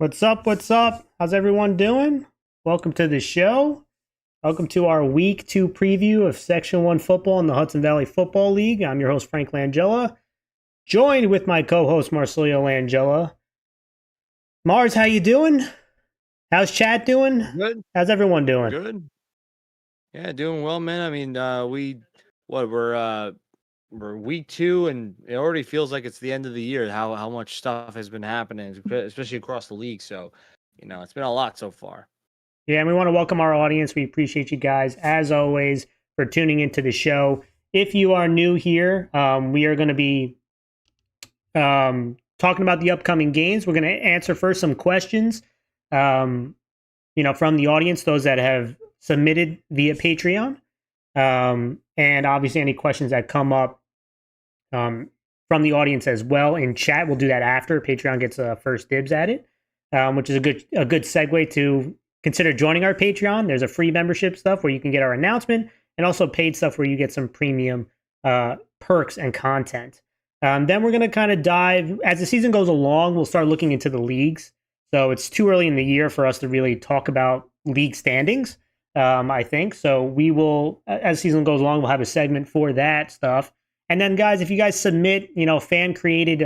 What's up? What's up? How's everyone doing? Welcome to the show. Welcome to our Week 2 preview of Section 1 football in the Hudson Valley Football League. I'm your host, Frank Langella, joined with my co-host, Marcelio Langella. Mars, how you doing? How's chat doing? Good. How's everyone doing? Good. Yeah, doing well, man. I mean, we're week 2, and it already feels like it's the end of the year. How much stuff has been happening, especially across the league. So, it's been a lot so far. Yeah, and we want to welcome our audience. We appreciate you guys, as always, for tuning into the show. If you are new here, we are going to be talking about the upcoming games. We're going to answer first some questions, from the audience, those that have submitted via Patreon. And obviously any questions that come up from the audience as well in chat. We'll do that after Patreon gets first dibs at it, which is a good segue to consider joining our Patreon. There's a free membership stuff where you can get our announcement, and also paid stuff where you get some premium perks and content. Then we're going to kind of dive, as the season goes along, we'll start looking into the leagues. So it's too early in the year for us to really talk about league standings, I think. So we will, as the season goes along, we'll have a segment for that stuff. And then, guys, if you guys submit, fan-created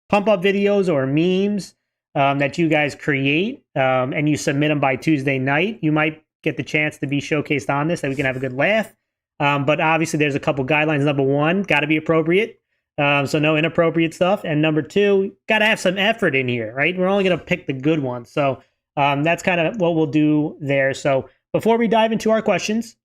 pump-up videos or memes that you guys create, and you submit them by Tuesday night, you might get the chance to be showcased on this, that we can have a good laugh. But obviously, there's a couple guidelines. Number one, got to be appropriate. So no inappropriate stuff. And number two, got to have some effort in here, right? We're only going to pick the good ones. So that's kind of what we'll do there. So before we dive into our questions,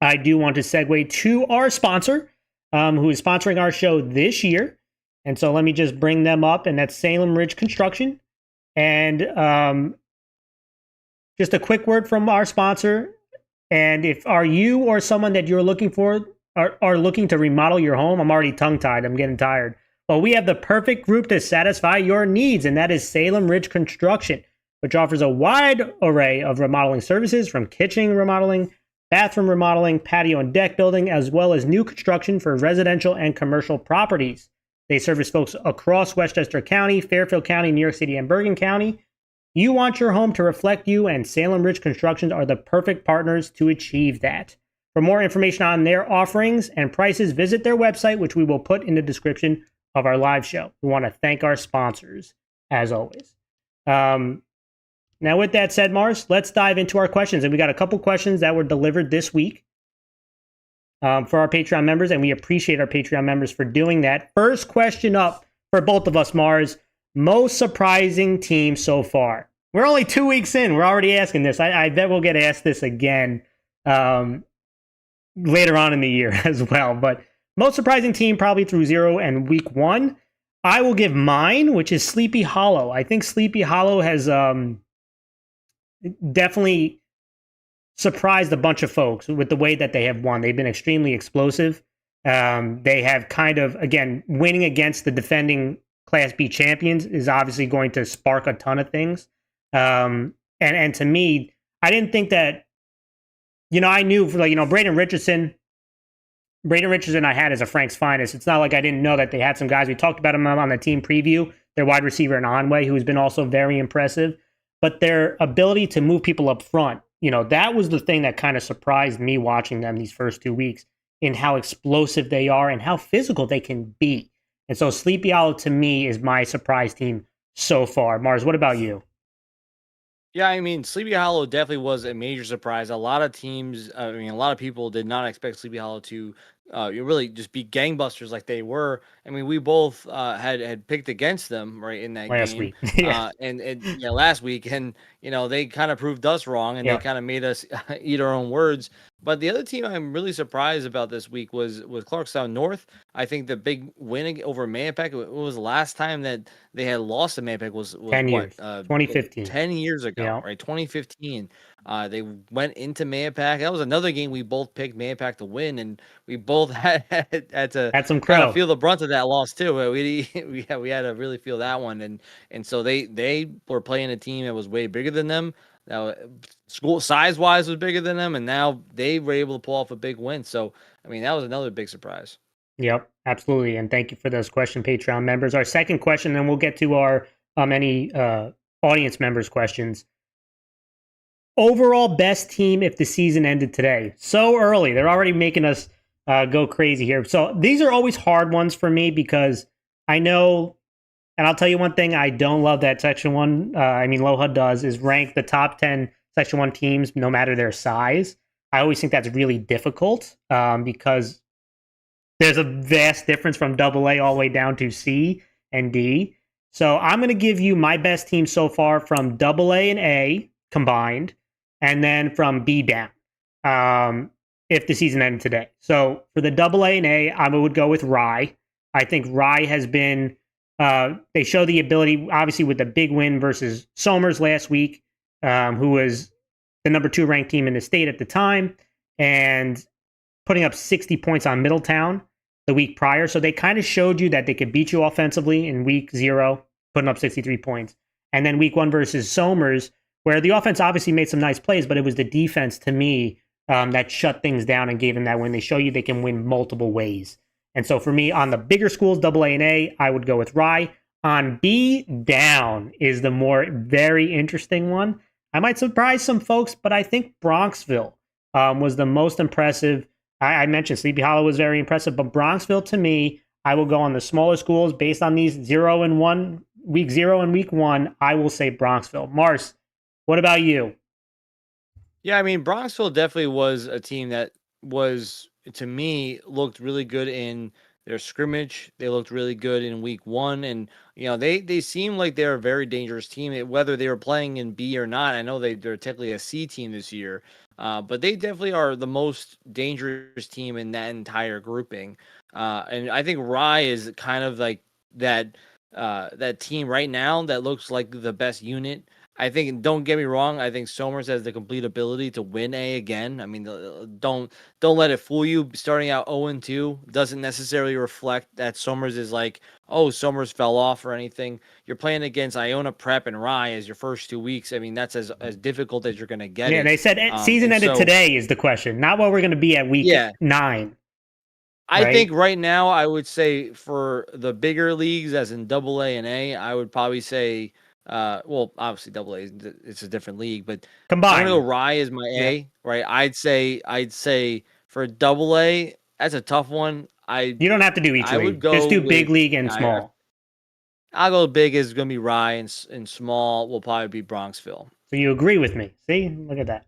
I do want to segue to our sponsor, who is sponsoring our show this year. And so let me just bring them up, and that's Salem Ridge Construction. And just a quick word from our sponsor. And if are you or someone that you're looking for are looking to remodel your home, I'm already tongue-tied. I'm getting tired. Well, we have the perfect group to satisfy your needs, and that is Salem Ridge Construction, which offers a wide array of remodeling services, from kitchen remodeling, bathroom remodeling, patio and deck building, as well as new construction for residential and commercial properties. They service folks across Westchester County, Fairfield County, New York City, and Bergen County. You want your home to reflect you, and Salem Ridge Construction are the perfect partners to achieve that. For more information on their offerings and prices, visit their website, which we will put in the description of our live show. We want to thank our sponsors, as always. Now, with that said, Mars, let's dive into our questions. And we got a couple questions that were delivered this week for our Patreon members, and we appreciate our Patreon members for doing that. First question up for both of us, Mars. Most surprising team so far? We're only 2 weeks in. We're already asking this. I bet we'll get asked this again later on in the year as well. But most surprising team probably through 0 and week 1. I will give mine, which is Sleepy Hollow. I think Sleepy Hollow has definitely surprised a bunch of folks with the way that they have won. They've been extremely explosive. They have kind of, again, winning against the defending Class B champions is obviously going to spark a ton of things. And to me, I didn't think that, I knew, Braden Richardson I had as a Frank's finest. It's not like I didn't know that they had some guys. We talked about them on the team preview. Their wide receiver in Onway, who's been also very impressive. But their ability to move people up front, that was the thing that kind of surprised me watching them these first 2 weeks, in how explosive they are and how physical they can be. And so Sleepy Hollow, to me, is my surprise team so far. Mars, what about you? Yeah, I mean, Sleepy Hollow definitely was a major surprise. A lot of teams, a lot of people did not expect Sleepy Hollow to you really just be gangbusters like they were. I mean, we both had picked against them right in that last game, week. Yeah. and yeah, last week, and they kind of proved us wrong, and they Yep. kind of made us eat our own words. But the other team I'm really surprised about this week was Clarkstown North. I think the big win over Mayapack. It was the last time that they had lost to Mayapack was 10 what years. 2015. 10 years ago, Yeah. right? 2015. They went into Mayapack. That was another game we both picked Mayapack to win, and we both had to Had some kind of crow. feel the brunt of that loss too. We had to really feel that one, and so they were playing a team that was way bigger than them. Now, school size wise was bigger than them, and now they were able to pull off a big win. So I mean, that was another big surprise. Yep, absolutely. And thank you for those question, Patreon members. Our second question, then we'll get to our any audience members' questions. Overall best team if the season ended today. So early. They're already making us go crazy here. So these are always hard ones for me because I know, and I'll tell you one thing, I don't love that Section 1, LoHud does, is rank the top 10 Section 1 teams no matter their size. I always think that's really difficult because there's a vast difference from AA all the way down to C and D. So I'm going to give you my best team so far from AA and A combined, and then from B down if the season ended today. So for the AA and A, I would go with Rye. I think Rye has been, they show the ability, obviously, with the big win versus Somers last week, who was the number 2 ranked team in the state at the time, and putting up 60 points on Middletown the week prior. So they kind of showed you that they could beat you offensively in week 0, putting up 63 points. And then week 1 versus Somers, where the offense obviously made some nice plays, but it was the defense to me that shut things down and gave them that win. They show you they can win multiple ways. And so for me, on the bigger schools, AA and A, I would go with Rye. On B down is the more very interesting one. I might surprise some folks, but I think Bronxville was the most impressive. I mentioned Sleepy Hollow was very impressive, but Bronxville to me, I will go on the smaller schools based on these 0 and 1, week 0 and week 1. I will say Bronxville. Mars, what about you? Yeah, I mean, Bronxville definitely was a team that was, to me, looked really good in their scrimmage. They looked really good in week 1, and they seem like they're a very dangerous team. Whether they were playing in B or not, I know they're technically a C team this year, but they definitely are the most dangerous team in that entire grouping. And I think Rye is kind of like that team right now that looks like the best unit. I think, don't get me wrong, I think Somers has the complete ability to win A again. I mean, don't let it fool you. Starting out 0-2 doesn't necessarily reflect that Somers is like, oh, Somers fell off or anything. You're playing against Iona Prep and Rye as your first 2 weeks. I mean, that's as difficult as you're going to get Yeah, it. they said season And ended so, today is the question, not what we're going to be at week yeah, 9, I right? think right now I would say for the bigger leagues, as in AA and A, I would probably say, well, obviously AA it's a different league, but I'm gonna go Combined. Rye as my Yeah. A, right? I'd say for AA, that's a tough one. You don't have to do each I would league. Just go do big with league and I small. I'll go big is gonna be Rye, and small will probably be Bronxville. So you agree with me. See? Look at that.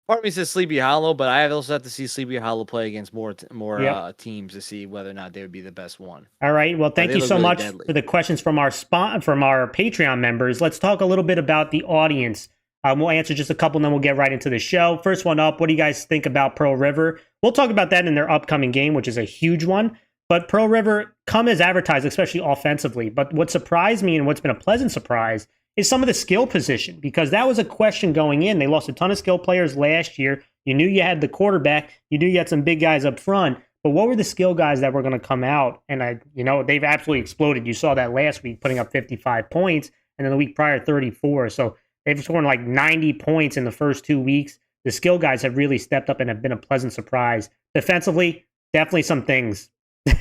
Part of me says Sleepy Hollow, but I also have to see Sleepy Hollow play against more Yep. teams to see whether or not they would be the best one. All right. Well, But thank they you look so really much deadly. for the questions from our Patreon members. Let's talk a little bit about the audience. We'll answer just a couple, and then we'll get right into the show. First one up. What do you guys think about Pearl River? We'll talk about that in their upcoming game, which is a huge one. But Pearl River come as advertised, especially offensively. But what surprised me and what's been a pleasant surprise is some of the skill position, because that was a question going in. They lost a ton of skill players last year. You knew you had the quarterback. You knew you had some big guys up front. But what were the skill guys that were going to come out? And they've absolutely exploded. You saw that last week, putting up 55 points, and then the week prior, 34. So they've scored like 90 points in the first 2 weeks. The skill guys have really stepped up and have been a pleasant surprise. Defensively, definitely some things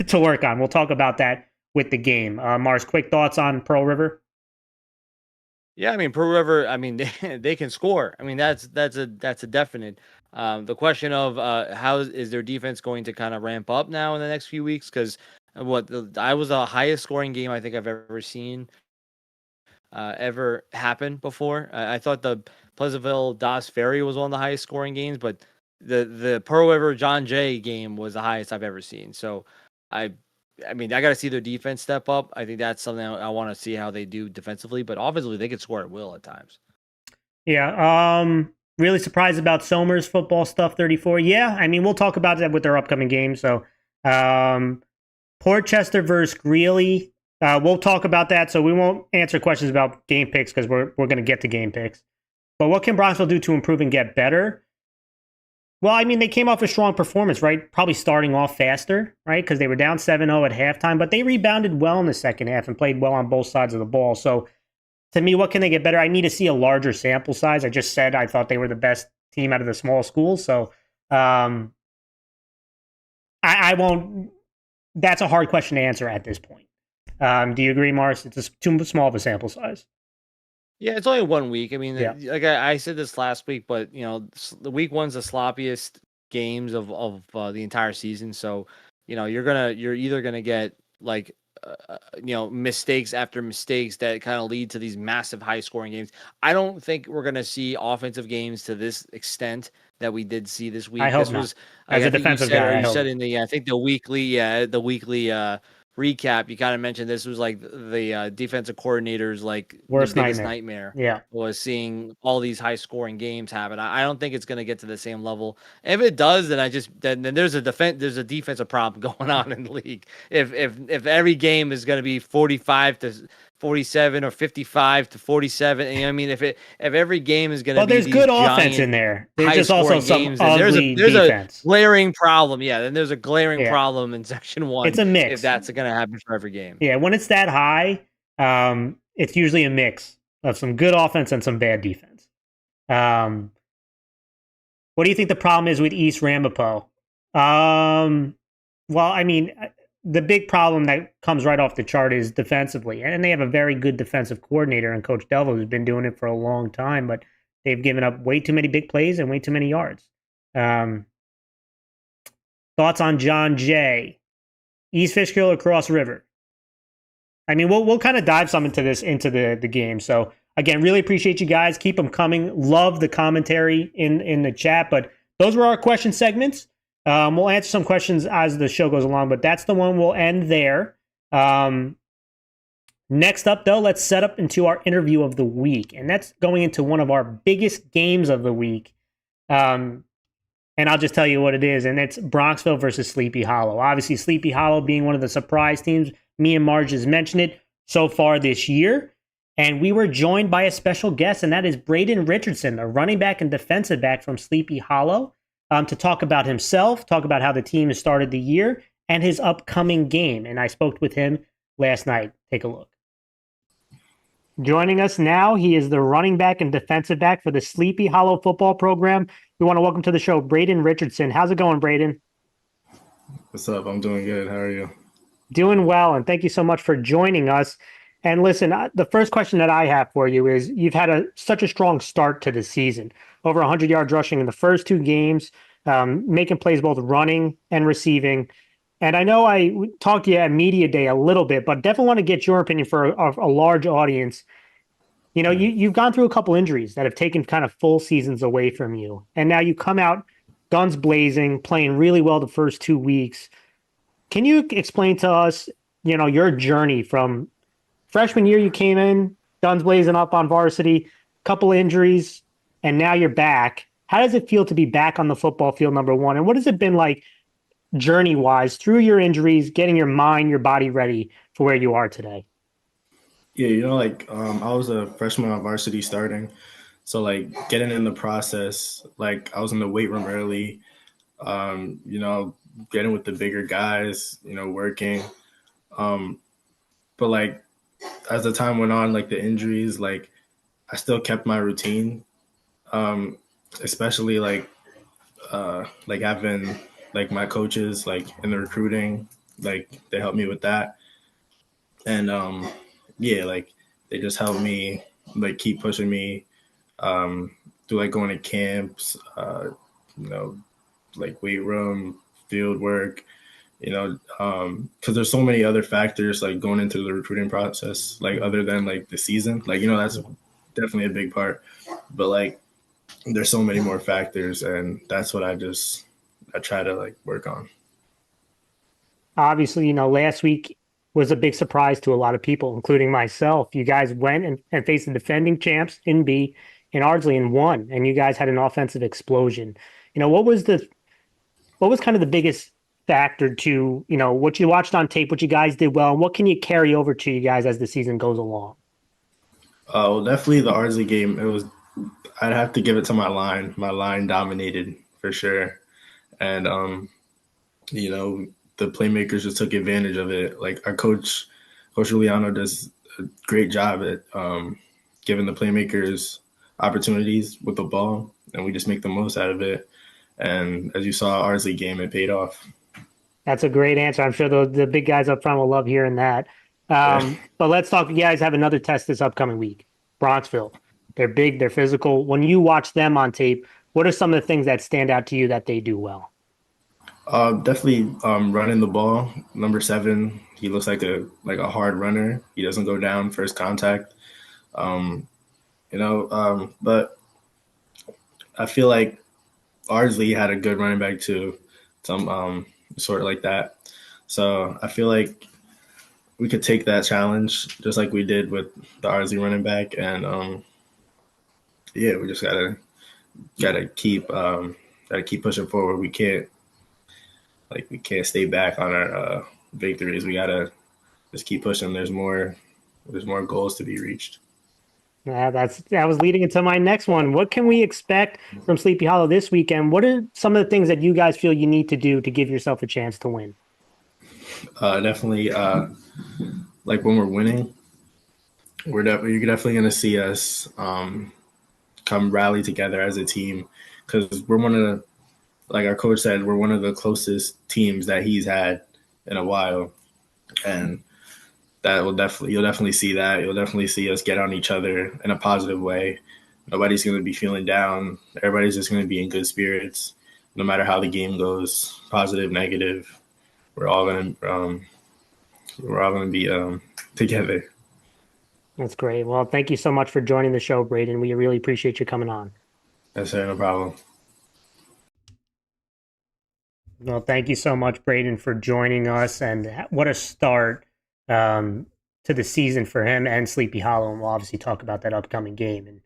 to work on. We'll talk about that with the game. Mars, quick thoughts on Pearl River? Yeah, I mean Pearl River. I mean they can score. I mean that's a definite. The question of how is their defense going to kind of ramp up now in the next few weeks? Because I was the highest scoring game I think I've ever seen ever happen before. I thought the Pleasantville Das Ferry was one of the highest scoring games, but the Pearl River John Jay game was the highest I've ever seen. So I I mean, I got to see their defense step up. I think that's something I want to see how they do defensively, but offensively they could score at will at times. Yeah. Really surprised about Somers football stuff 34. Yeah, I mean, we'll talk about that with their upcoming game. So, Portchester versus Greeley. We'll talk about that. So we won't answer questions about game picks because we're going to get to game picks. But what can Bronxville do to improve and get better? Well, I mean, they came off a strong performance, right? Probably starting off faster, right? Because they were down 7-0 at halftime, but they rebounded well in the second half and played well on both sides of the ball. So to me, what can they get better? I need to see a larger sample size. I just said I thought they were the best team out of the small schools. So I won't. That's a hard question to answer at this point. Do you agree, Mars? It's just too small of a sample size. Yeah, it's only 1 week. I mean, Yeah. like I said this last week, but the week one's the sloppiest games of the entire season. So, you're either gonna get like mistakes after mistakes that kind of lead to these massive high scoring games. I don't think we're gonna see offensive games to this extent that we did see this week. I hope This not. was As a defensive guy, I you hope. said in the I think the weekly recap, you kind of mentioned this was like the defensive coordinators like Worst the biggest nightmare. nightmare Yeah. was seeing all these high scoring games happen. I don't think it's going to get to the same level. If it does, then there's a defensive problem going on in the league. If every game is going to be 45 to 47 or 55 to 47, and I mean if every game is going to be there's good offense in there. There's just also some games, ugly there's defense. a glaring problem. Yeah, then there's a glaring Yeah. problem in section 1. It's a mix. If that's going to happen for every game. Yeah, when it's that high, it's usually a mix of some good offense and some bad defense. What do you think the problem is with East Ramapo? Well, I mean, the big problem that comes right off the chart is defensively. And they have a very good defensive coordinator in Coach Delvo who's been doing it for a long time, but they've given up way too many big plays and way too many yards. Thoughts on John Jay? East Fishkill or Cross River? I mean, we'll kind of dive some into the game. So again, really appreciate you guys. Keep them coming. Love the commentary in the chat. But those were our question segments. We'll answer some questions as the show goes along, but that's the one we'll end there. Next up, though, let's set up into our interview of the week, and that's going into one of our biggest games of the week. And I'll just tell you what it is, and it's Bronxville versus Sleepy Hollow. Obviously, Sleepy Hollow being one of the surprise teams. Me and Marge has mentioned it so far this year. And we were joined by a special guest, and that is Braden Richardson, a running back and defensive back from Sleepy Hollow, to talk about himself, talk about how the team has started the year, and his upcoming game. And I spoke with him last night. Take a look. Joining us now, he is the running back and defensive back for the Sleepy Hollow football program. We want to welcome to the show Braden Richardson. How's it going, Braden? What's up? I'm doing good. How are you? Doing well, and thank you so much for joining us. And listen, the first question that I have for you is you've had such a strong start to the season. Over 100 yards rushing in the first 2 games, making plays both running and receiving. And I know I talked to you at Media Day a little bit, but definitely want to get your opinion for a large audience. You know, you've gone through a couple injuries that have taken kind of full seasons away from you. And now you come out guns blazing, playing really well the first 2 weeks. Can you explain to us, your journey from freshman year you came in, guns blazing up on varsity, couple injuries, and now you're back. How does it feel to be back on the football field, number one? And what has it been like journey-wise through your injuries, getting your mind, your body ready for where you are today? Yeah, I was a freshman on varsity starting. So, getting in the process, I was in the weight room early, getting with the bigger guys, working. But, as the time went on, the injuries, I still kept my routine, especially, having, my coaches, in the recruiting, they helped me with that. And, they just helped me, keep pushing me, through, going to camps, weight room, field work, because there's so many other factors, going into the recruiting process, other than, the season, that's definitely a big part. But, there's so many more factors, and that's what I try to like work on. Obviously, last week was a big surprise to a lot of people, including myself. You guys went and faced the defending champs in B in Ardsley and won, and you guys had an offensive explosion. What was kind of the biggest factor to, what you watched on tape, what you guys did well, and what can you carry over to you guys as the season goes along? Well, definitely the Ardsley game. I'd have to give it to my line. My line dominated for sure, and the playmakers just took advantage of it. Like our Coach Juliano does a great job at giving the playmakers opportunities with the ball, and we just make the most out of it. And as you saw, Ardsley game, it paid off. That's a great answer. I'm sure the big guys up front will love hearing that. But let's talk. You guys have another test this upcoming week. Bronxville. They're big. They're physical. When you watch them on tape, what are some of the things that stand out to you that they do well? Definitely running the ball. Number 7, he looks like a hard runner. He doesn't go down first contact. But I feel like Ardsley had a good running back too, some sort of like that. So I feel like we could take that challenge just like we did with the Ardsley running back, and we just gotta keep pushing forward. We can't stay back on our victories. We gotta just keep pushing. There's more goals to be reached. Yeah, that was leading into my next one. What can we expect from Sleepy Hollow this weekend? What are some of the things that you guys feel you need to do to give yourself a chance to win? Definitely, like when we're winning, you're definitely going to see us come rally together as a team, because we're one of the, like our coach said, we're one of the closest teams that he's had in a while, and you'll definitely see that. You'll definitely see us get on each other in a positive way. Nobody's going to be feeling down. Everybody's just going to be in good spirits, no matter how the game goes, positive, negative. We're all going to be together. That's great. Well, thank you so much for joining the show, Braden. We really appreciate you coming on. Yes, sir. No problem. Well, thank you so much, Braden, for joining us. And what a start to the season for him and Sleepy Hollow. And we'll obviously talk about that upcoming game. And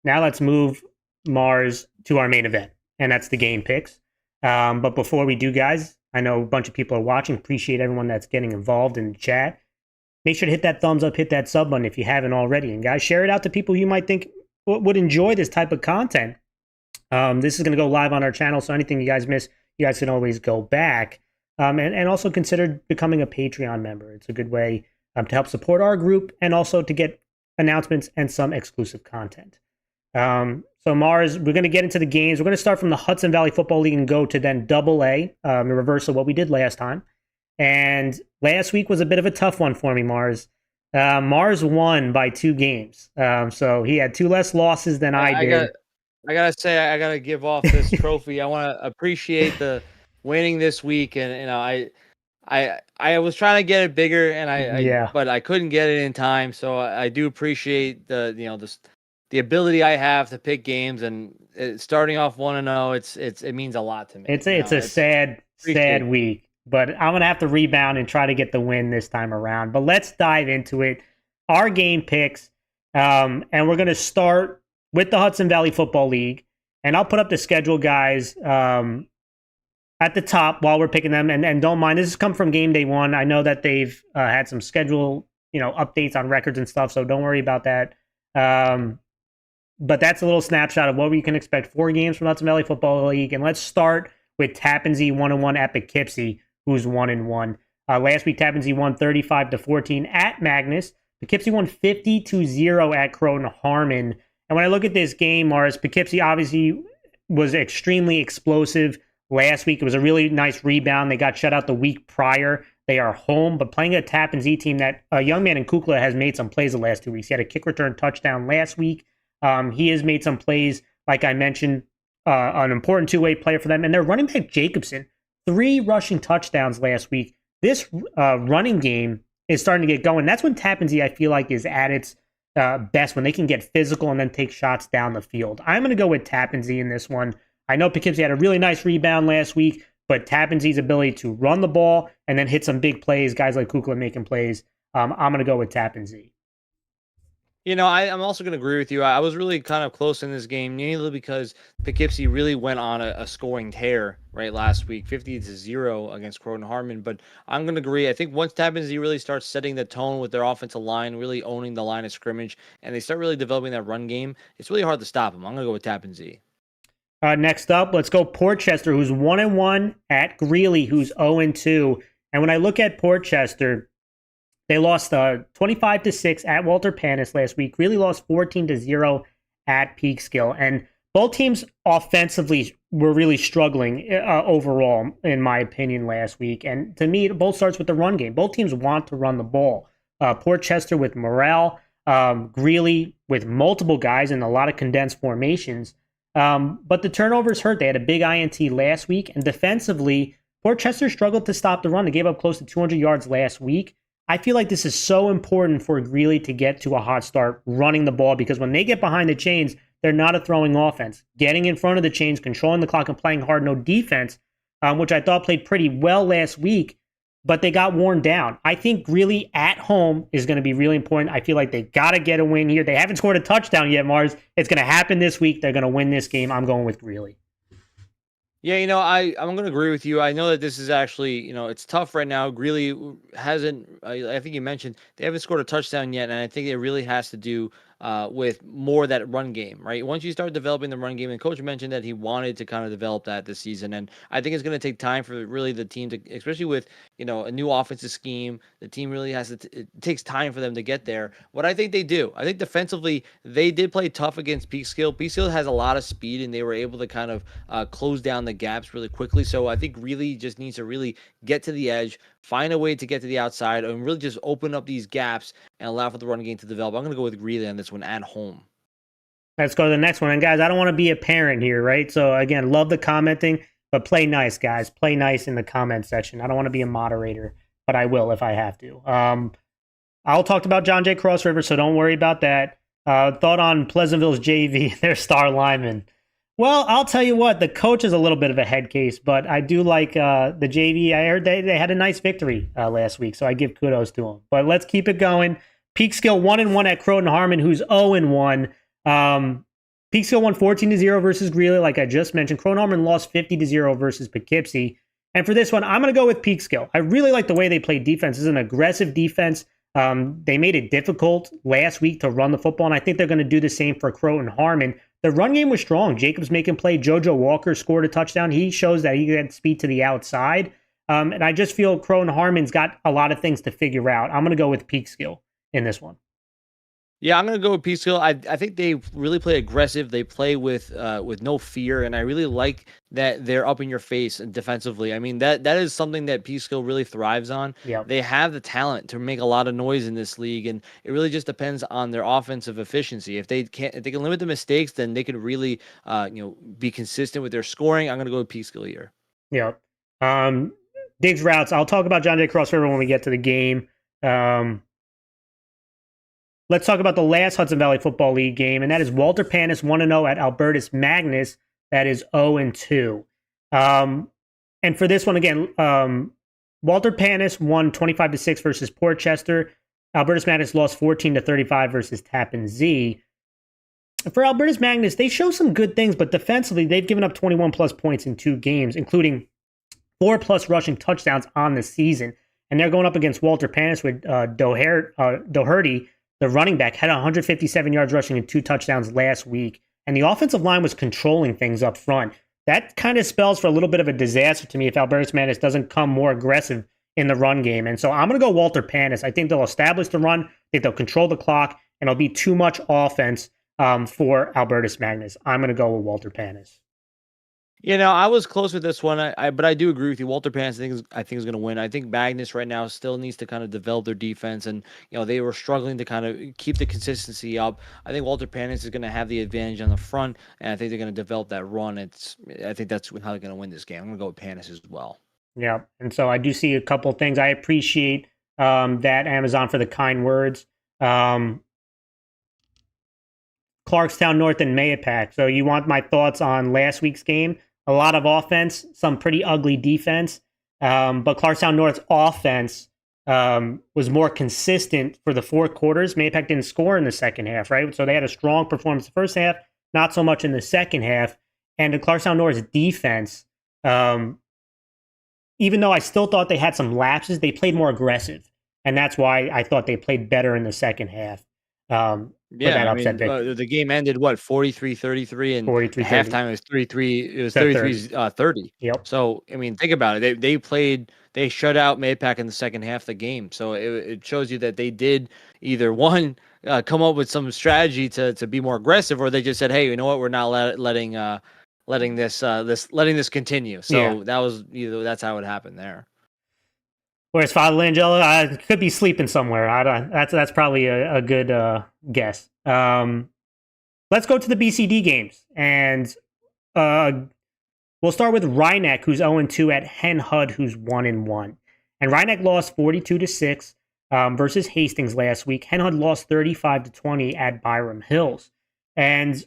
now let's move, Mars, to our main event, and that's the game picks. But before we do, guys, I know a bunch of people are watching. Appreciate everyone that's getting involved in the chat. Make sure to hit that thumbs up, hit that sub button if you haven't already. And guys, share it out to people you might think would enjoy this type of content. This is going to go live on our channel, so anything you guys miss, you guys can always go back. And also consider becoming a Patreon member. It's a good way to help support our group and also to get announcements and some exclusive content. So Mars, we're going to get into the games. We're going to start from the Hudson Valley Football League and go to then AA, in reverse of what we did last time. And last week was a bit of a tough one for me, Mars. Mars won by 2 games. So he had 2 less losses than I did. I got to say, I got to give off this trophy. I want to appreciate the winning this week. And, I was trying to get it bigger, and but I couldn't get it in time. So I do appreciate the ability I have to pick games, and starting off 1-0. It means a lot to me. It's a sad week, but I'm going to have to rebound and try to get the win this time around. But let's dive into it. Our game picks, and we're going to start with the Hudson Valley Football League. And I'll put up the schedule, guys, at the top while we're picking them. And don't mind, this has come from game day 1. I know that they've had some schedule, updates on records and stuff, so don't worry about that. But that's a little snapshot of what we can expect. 4 games from Hudson Valley Football League. And let's start with Tappan Zee 1-1 at Poughkeepsie, who's 1-1. Last week, Tappan Zee won 35-14 at Magnus. Poughkeepsie won 50-0 at Croton Harmon. And when I look at this game, Mars, Poughkeepsie obviously was extremely explosive last week. It was a really nice rebound. They got shut out the week prior. They are home, but playing a Tappan Zee team that a young man in Kukla has made some plays the last 2 weeks. He had a kick return touchdown last week. He has made some plays, like I mentioned, an important 2-way player for them. And their running back, Jacobson, 3 rushing touchdowns last week. This running game is starting to get going. That's when Tappan Zee, I feel like, is at its best, when they can get physical and then take shots down the field. I'm going to go with Tappan Zee in this one. I know Poughkeepsie had a really nice rebound last week, but Tappan Zee's ability to run the ball and then hit some big plays, guys like Kukla making plays, I'm going to go with Tappan Zee. I'm also going to agree with you. I was really kind of close in this game, mainly because Poughkeepsie really went on a scoring tear right last week, 50-0 against Croton Harmon. But I'm going to agree. I think once Tappan Zee really starts setting the tone with their offensive line, really owning the line of scrimmage, and they start really developing that run game, it's really hard to stop them. I'm going to go with Tappan Zee. Next up, let's go Portchester, who's 1-1 at Greeley, who's 0-2. And when I look at Portchester, they lost 25-6 at Walter Panis last week. Greeley lost 14-0 at Peekskill. And both teams offensively were really struggling overall, in my opinion, last week. And to me, it both starts with the run game. Both teams want to run the ball. Portchester with morale, Greeley with multiple guys and a lot of condensed formations. But the turnovers hurt. They had a big INT last week. And defensively, Portchester struggled to stop the run. They gave up close to 200 yards last week. I feel like this is so important for Greeley to get to a hot start running the ball, because when they get behind the chains, they're not a throwing offense. Getting in front of the chains, controlling the clock, and playing hard, no defense, which I thought played pretty well last week, but they got worn down. I think Greeley at home is going to be really important. I feel like they got to get a win here. They haven't scored a touchdown yet, Mars. It's going to happen this week. They're going to win this game. I'm going with Greeley. Yeah, I'm going to agree with you. I know that this is actually, it's tough right now. Greeley hasn't, I think you mentioned, they haven't scored a touchdown yet, and I think it really has to do with more of that run game, right? Once you start developing the run game, and Coach mentioned that he wanted to kind of develop that this season, and I think it's going to take time for really the team to, especially with, a new offensive scheme, the team really has to, it takes time for them to get there. What I think they do, I think defensively, they did play tough against Peekskill. Peekskill has a lot of speed, and they were able to kind of close down the gaps really quickly. So I think really just needs to really get to the edge, find a way to get to the outside, and really just open up these gaps and allow for the run game to develop. I'm going to go with Greeley on this one at home. Let's go to the next one. And guys, I don't want to be a parent here, right? So again, love the commenting, but play nice, guys. Play nice in the comment section. I don't want to be a moderator, but I will if I have to. I'll talk about John Jay Cross River, so don't worry about that. Thought on Pleasantville's JV, their star lineman. Well, I'll tell you what, the coach is a little bit of a head case, but I do like the JV. I heard they had a nice victory last week, so I give kudos to them. But let's keep it going. Peekskill 1-1 at Croton Harmon, who's 0-1. Peekskill won 14-0 versus Greeley, like I just mentioned. Croton Harmon lost 50-0 versus Poughkeepsie. And for this one, I'm going to go with Peekskill. I really like the way they play defense. This is an aggressive defense. They made it difficult last week to run the football, and I think they're going to do the same for Croton Harmon. The run game was strong. Jacobs making play. JoJo Walker scored a touchdown. He shows that he had speed to the outside. And I just feel Croton Harmon's got a lot of things to figure out. I'm going to go with Peekskill in this one. Yeah, I'm going to go with Peekskill. I think they really play aggressive. They play with no fear, and I really like that they're up in your face defensively. I mean, that is something that Peekskill really thrives on. Yep. They have the talent to make a lot of noise in this league, and it really just depends on their offensive efficiency. If they can limit the mistakes, then they can really be consistent with their scoring. I'm going to go with Peekskill here. Yep. Diggs routes. I'll talk about John Jay Cross River when we get to the game. Let's talk about the last Hudson Valley Football League game, and that is Walter Panis 1-0 at Albertus Magnus. That is 0-2. And for this one, again, Walter Panis won 25-6 versus Portchester. Albertus Magnus lost 14-35 versus Tappan Zee. For Albertus Magnus, they show some good things, but defensively, they've given up 21-plus points in 2 games, including 4-plus rushing touchdowns on the season. And they're going up against Walter Panis with Doherty. The running back had 157 yards rushing and 2 touchdowns last week. And the offensive line was controlling things up front. That kind of spells for a little bit of a disaster to me if Albertus Magnus doesn't come more aggressive in the run game. And so I'm going to go Walter Panis. I think they'll establish the run. I think they'll control the clock. And it'll be too much offense for Albertus Magnus. I'm going to go with Walter Panis. I was close with this one, but I do agree with you. Walter Panis, I think is going to win. I think Magnus right now still needs to kind of develop their defense, and they were struggling to kind of keep the consistency up. I think Walter Panis is going to have the advantage on the front, and I think they're going to develop that run. I think that's how they're going to win this game. I'm going to go with Panis as well. Yeah, and so I do see a couple of things. I appreciate that, Amazon, for the kind words. Clarkstown North and Mayapack. So you want my thoughts on last week's game? A lot of offense, some pretty ugly defense. But Clarkstown North's offense was more consistent for the fourth quarters. Mayapack didn't score in the second half, right? So they had a strong performance the first half, not so much in the second half. And the Clarkstown North's defense, even though I still thought they had some lapses, they played more aggressive. And that's why I thought they played better in the second half. The game ended 43-33, and 43-30. halftime it was 3-3. It was 33-30. Yep. So I mean, think about it. They shut out Mayapack in the second half of the game. So it shows you that they did either one come up with some strategy to be more aggressive, or they just said, hey, you know what, we're not letting this continue. So that's how it happened there. Whereas Father Langella could be sleeping somewhere. That's probably a good guess. Let's go to the BCD games, and we'll start with Rhinebeck, who's 0-2 at Hen Hud, who's 1-1. And Rhinebeck lost 42-6 versus Hastings last week. Hen Hud lost 35-20 at Byram Hills. And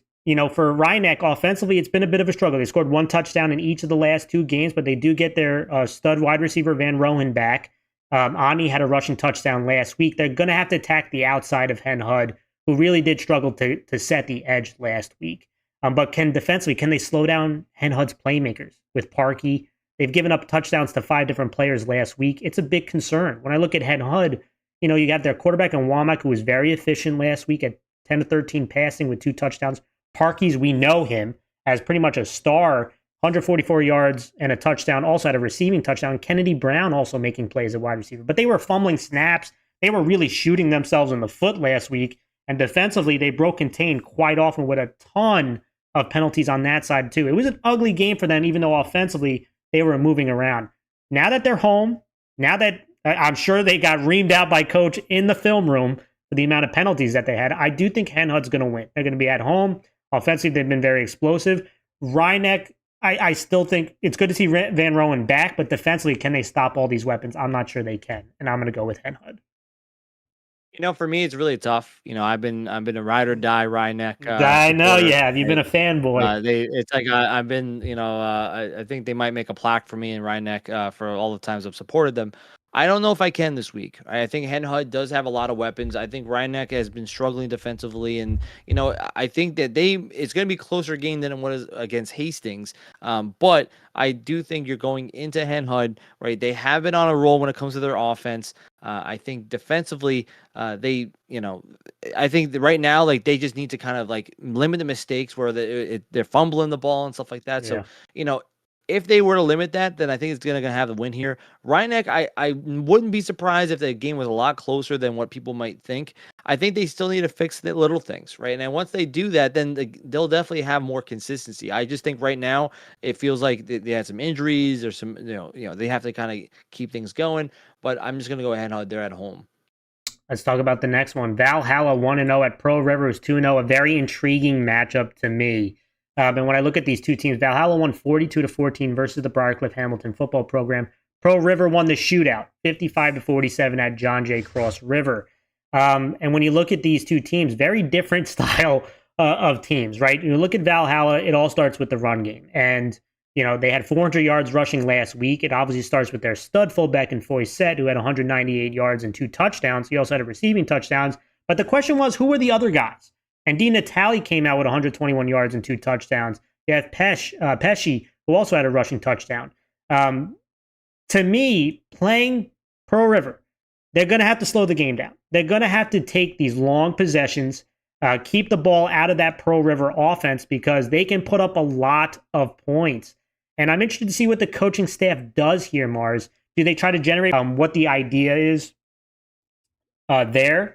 for Rhinebeck, offensively, it's been a bit of a struggle. They scored one touchdown in each of the last two games, but they do get their stud wide receiver Van Rohen back. Ani had a rushing touchdown last week. They're going to have to attack the outside of Hen Hud, who really did struggle to set the edge last week. But can they slow down Hen Hud's playmakers with Parkey? They've given up touchdowns to 5 different players last week. It's a big concern. When I look at Hen Hud, you got their quarterback in Womack, who was very efficient last week at 10-13 passing with 2 touchdowns. Parkey's, we know him as pretty much a star, 144 yards and a touchdown, also had a receiving touchdown. Kennedy Brown also making plays at wide receiver. But they were fumbling snaps. They were really shooting themselves in the foot last week. And defensively, they broke contain quite often with a ton of penalties on that side too. It was an ugly game for them, even though offensively they were moving around. Now that they're home, now that I'm sure they got reamed out by coach in the film room for the amount of penalties that they had, I do think Hen Hud's going to win. They're going to be at home. Offensively, they've been very explosive. Rhinebeck, I still think it's good to see Van Rohen back, but defensively, can they stop all these weapons? I'm not sure they can, and I'm going to go with Hen Hud. For me, it's really tough. I've been a ride or die Rhinebeck. I know you have. You've been a fanboy. I've been. I think they might make a plaque for me in Rhinebeck for all the times I've supported them. I don't know if I can this week. I think Hen Hud does have a lot of weapons. I think Rhinebeck has been struggling defensively, and I think that it's going to be a closer game than it was against Hastings. But I do think you're going into Hen Hud, right? They have been on a roll when it comes to their offense. I think defensively, I think that right now, they just need to kind of limit the mistakes where they're fumbling the ball and stuff like that. Yeah. So, if they were to limit that, then I think it's going to have the win here. Rhinebeck, I wouldn't be surprised if the game was a lot closer than what people might think. I think they still need to fix the little things, right? And once they do that, then they'll definitely have more consistency. I just think right now it feels like they had some injuries or some, they have to kind of keep things going. But I'm just going to go ahead and they're at home. Let's talk about the next one. Valhalla 1-0 at Pearl River is 2-0. A very intriguing matchup to me. And when I look at these two teams, Valhalla won 42-14 versus the Briarcliff Hamilton football program. Pearl River won the shootout, 55-47 at John Jay Cross River. And when you look at these two teams, very different style of teams, right? You look at Valhalla, it all starts with the run game. And, they had 400 yards rushing last week. It obviously starts with their stud fullback in Foyset, who had 198 yards and 2 touchdowns. He also had a receiving touchdowns. But the question was, who were the other guys? And Dean Natali came out with 121 yards and 2 touchdowns. You have Pesci, who also had a rushing touchdown. To me, playing Pearl River, they're going to have to slow the game down. They're going to have to take these long possessions, keep the ball out of that Pearl River offense because they can put up a lot of points. And I'm interested to see what the coaching staff does here, Mars. Do they try to generate what the idea is there?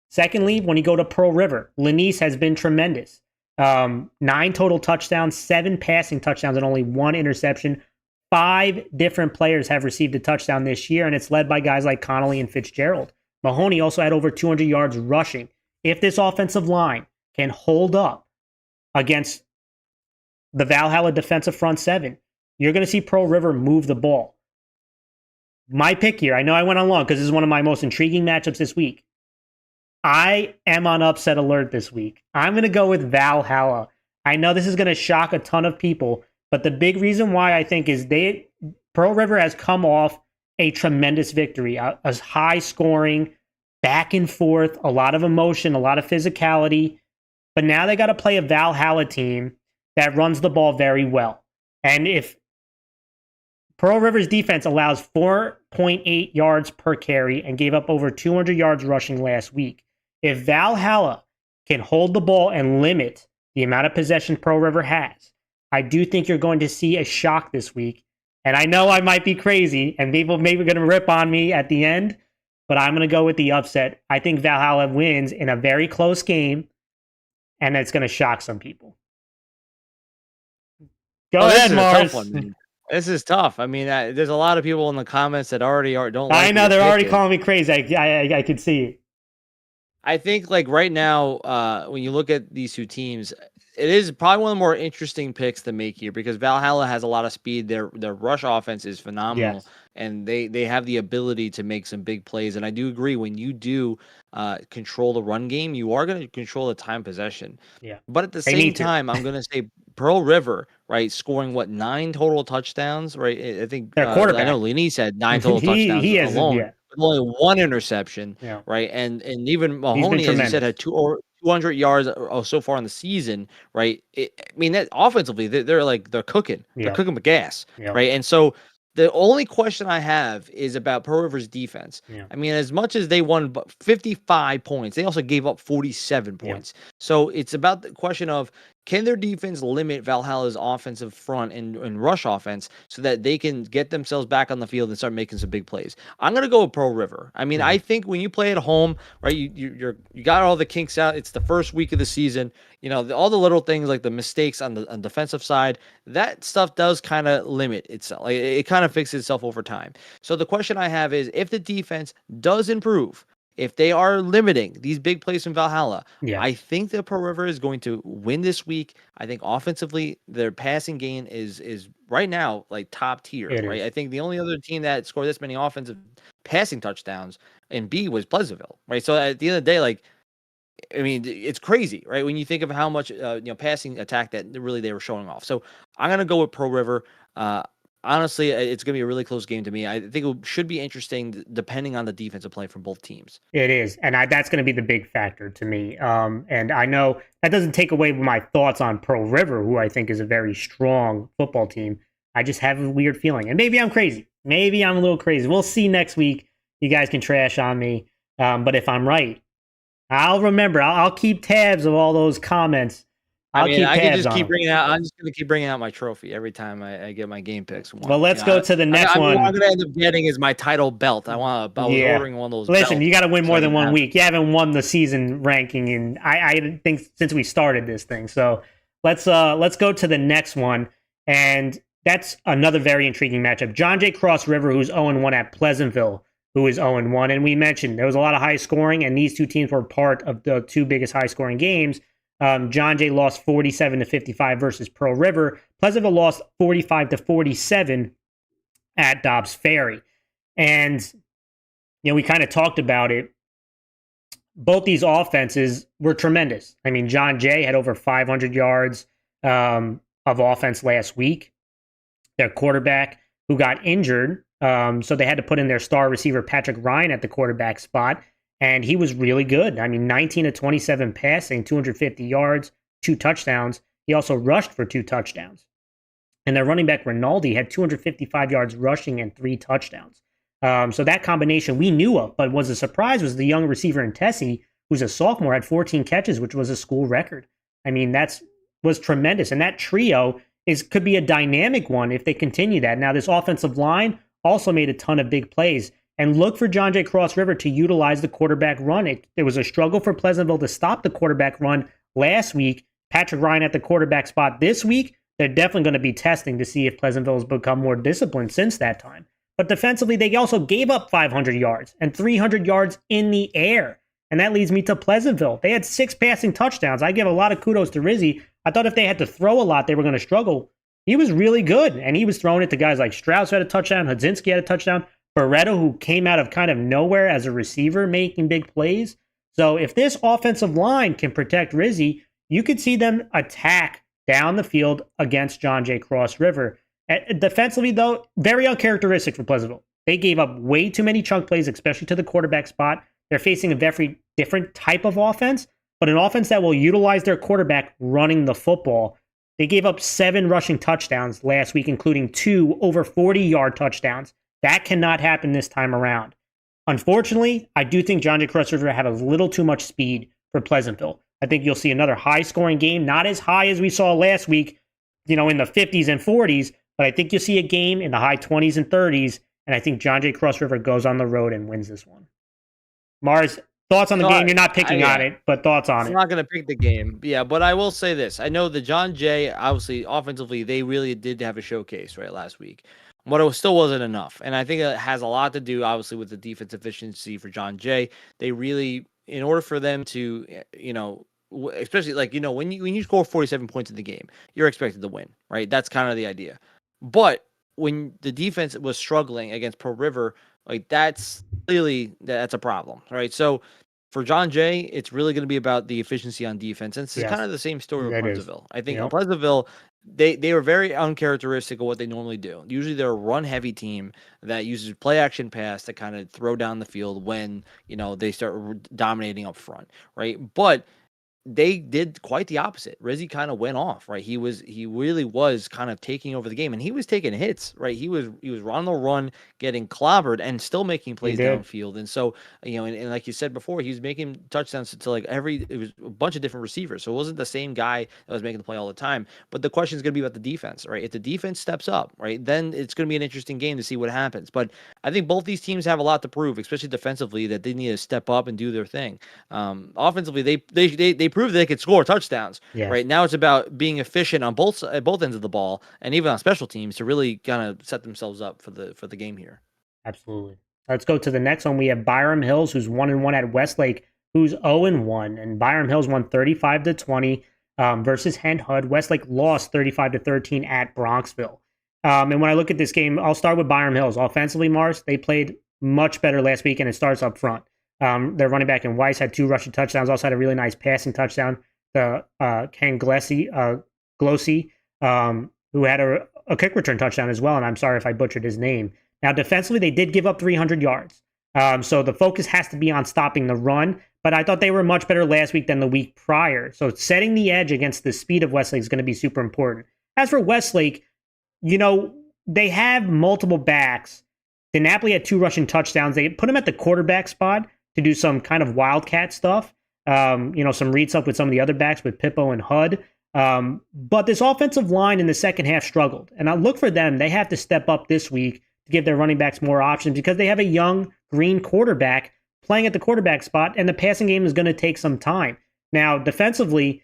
Secondly, when you go to Pearl River, Lanice has been tremendous. 9 total touchdowns, 7 passing touchdowns, and only 1 interception. 5 different players have received a touchdown this year, and it's led by guys like Connolly and Fitzgerald. Mahoney also had over 200 yards rushing. If this offensive line can hold up against the Valhalla defensive front 7, you're going to see Pearl River move the ball. My pick here, I know I went on long because this is one of my most intriguing matchups this week. I am on upset alert this week. I'm going to go with Valhalla. I know this is going to shock a ton of people, but the big reason why I think is Pearl River has come off a tremendous victory, a high scoring, back and forth, a lot of emotion, a lot of physicality. But now they got to play a Valhalla team that runs the ball very well. And if Pearl River's defense allows 4.8 yards per carry and gave up over 200 yards rushing last week, if Valhalla can hold the ball and limit the amount of possession Pearl River has, I do think you're going to see a shock this week. And I know I might be crazy, and people maybe going to rip on me at the end, but I'm going to go with the upset. I think Valhalla wins in a very close game, and it's going to shock some people. Go ahead, Mars. This is tough. I mean, there's a lot of people in the comments that already don't like. I know they're already calling me crazy. I could see it. I think like right now, when you look at these two teams, it is probably one of the more interesting picks to make here because Valhalla has a lot of speed. Their rush offense is phenomenal, yes. And they have the ability to make some big plays. And I do agree when you do control the run game, you are going to control the time possession. Yeah. But at the same time, I'm going to say Pearl River, right, scoring 9 total touchdowns, right? I think their quarterback. I know Lenny said 9 total touchdowns alone. Yeah. Only 1 interception, yeah. right? And even Mahoney, as you said, had 200 yards so far in the season, right? I mean, that offensively, they're cooking. They're cooking with gas, right? And so the only question I have is about Pearl River's defense. Yeah. I mean, as much as they won 55 points, they also gave up 47 points. So it's about the question of, can their defense limit Valhalla's offensive front and rush offense so that they can get themselves back on the field and start making some big plays? I'm gonna go with Pearl River. I mean, I think when you play at home, right, you got all the kinks out. It's the first week of the season. You know, all the little things like the mistakes on the defensive side, that stuff does kind of limit itself. Like, it kind of fixes itself over time. So the question I have is, if the defense does improve, if they are limiting these big plays from Valhalla, I think that Pearl River is going to win this week. I think offensively, their passing game is right now like top tier, right? I think the only other team that scored this many offensive passing touchdowns in B was Pleasantville, right? So at the end of the day, like, I mean, it's crazy, right? When you think of how much passing attack that really they were showing off. So I'm gonna go with Pearl River. Honestly, it's going to be a really close game to me. I think it should be interesting depending on the defensive play from both teams. It is, and that's going to be the big factor to me. And I know that doesn't take away my thoughts on Pearl River, who I think is a very strong football team. I just have a weird feeling, and maybe I'm crazy. Maybe I'm a little crazy. We'll see next week. You guys can trash on me, but if I'm right, I'll remember. I'll keep tabs of all those comments. I can just keep bringing out. I'm just going to keep bringing out my trophy every time I get my game picks. Well, let's go to the next one. What I'm going to end up getting is my title belt. I was ordering one of those. Listen, you got to win more than 1 week. You haven't won the season ranking, and I think since we started this thing. So let's go to the next one, and that's another very intriguing matchup. John Jay Cross River, who's 0-1 at Pleasantville, who is 0-1, and we mentioned there was a lot of high scoring, and these two teams were part of the two biggest high scoring games. John Jay lost 47-55 versus Pearl River. Pleasantville lost 45-47 at Dobbs Ferry. And, we kind of talked about it. Both these offenses were tremendous. I mean, John Jay had over 500 yards of offense last week. Their quarterback, who got injured, so they had to put in their star receiver, Patrick Ryan, at the quarterback spot. And he was really good. I mean, 19-27 passing, 250 yards, 2 touchdowns. He also rushed for 2 touchdowns. And their running back, Rinaldi, had 255 yards rushing and 3 touchdowns. So that combination we knew of, but was a surprise was the young receiver in Tessie, who's a sophomore, had 14 catches, which was a school record. I mean, was tremendous. And that trio could be a dynamic one if they continue that. Now, this offensive line also made a ton of big plays. And look for John Jay Cross River to utilize the quarterback run. It was a struggle for Pleasantville to stop the quarterback run last week. Patrick Ryan at the quarterback spot this week. They're definitely going to be testing to see if Pleasantville has become more disciplined since that time. But defensively, they also gave up 500 yards and 300 yards in the air. And that leads me to Pleasantville. They had 6 passing touchdowns. I give a lot of kudos to Rizzi. I thought if they had to throw a lot, they were going to struggle. He was really good. And he was throwing it to guys like Strauss, who had a touchdown. Hudzinski had a touchdown. Barreto, who came out of kind of nowhere as a receiver, making big plays. So if this offensive line can protect Rizzy, you could see them attack down the field against John Jay Cross River. Defensively, though, very uncharacteristic for Pleasantville. They gave up way too many chunk plays, especially to the quarterback spot. They're facing a very different type of offense, but an offense that will utilize their quarterback running the football. They gave up 7 rushing touchdowns last week, including 2 over 40-yard touchdowns. That cannot happen this time around. Unfortunately, I do think John Jay Cross River have a little too much speed for Pleasantville. I think you'll see another high-scoring game, not as high as we saw last week, in the 50s and 40s, but I think you'll see a game in the high 20s and 30s, and I think John Jay Cross River goes on the road and wins this one. Mars, thoughts on the game? You're not picking on it, but thoughts on it. I'm not going to pick the game. Yeah, but I will say this. I know the John Jay, obviously, offensively, they really did have a showcase, right, last week. But it still wasn't enough. And I think it has a lot to do, obviously, with the defense efficiency for John Jay. They really, in order for them to, especially when you score 47 points in the game, you're expected to win, right? That's kind of the idea. But when the defense was struggling against Pearl River, that's a problem, right? So for John Jay, it's really going to be about the efficiency on defense. And it's kind of the same story with Pleasantville. I think in Pleasantville, they were very uncharacteristic of what they normally do. Usually they're a run-heavy team that uses play-action pass to kind of throw down the field when, they start dominating up front, right? But they did quite the opposite. Rizzy kind of went off, right? He really was kind of taking over the game, and he was taking hits, right? He was on the run, getting clobbered, and still making plays downfield. And so, and like you said before, he was making touchdowns to it was a bunch of different receivers. So it wasn't the same guy that was making the play all the time. But the question is going to be about the defense, right? If the defense steps up, right, then it's going to be an interesting game to see what happens. But I think both these teams have a lot to prove, especially defensively, that they need to step up and do their thing. Offensively, they proved they could score touchdowns. Yes. Right now, it's about being efficient on both ends of the ball, and even on special teams to really kind of set themselves up for the game here. Absolutely. Let's go to the next one. We have Byram Hills, who's 1-1 at Westlake, who's 0-1, and Byram Hills won 35-20 versus Hen Hud. Westlake lost 35-13 at Bronxville. And when I look at this game, I'll start with Byram Hills. Offensively, Mars, they played much better last week, and it starts up front. Their running back in Weiss had 2 rushing touchdowns, also had a really nice passing touchdown to Ken Glossi, who had a kick return touchdown as well, and I'm sorry if I butchered his name. Now, defensively, they did give up 300 yards, so the focus has to be on stopping the run, but I thought they were much better last week than the week prior, so setting the edge against the speed of Westlake is going to be super important. As for Westlake, they have multiple backs. DiNapoli had 2 rushing touchdowns. They put him at the quarterback spot to do some kind of wildcat stuff, some read stuff with some of the other backs with Pippo and Hud. But this offensive line in the second half struggled. And I look for them. They have to step up this week to give their running backs more options because they have a young green quarterback playing at the quarterback spot, and the passing game is going to take some time. Now, defensively,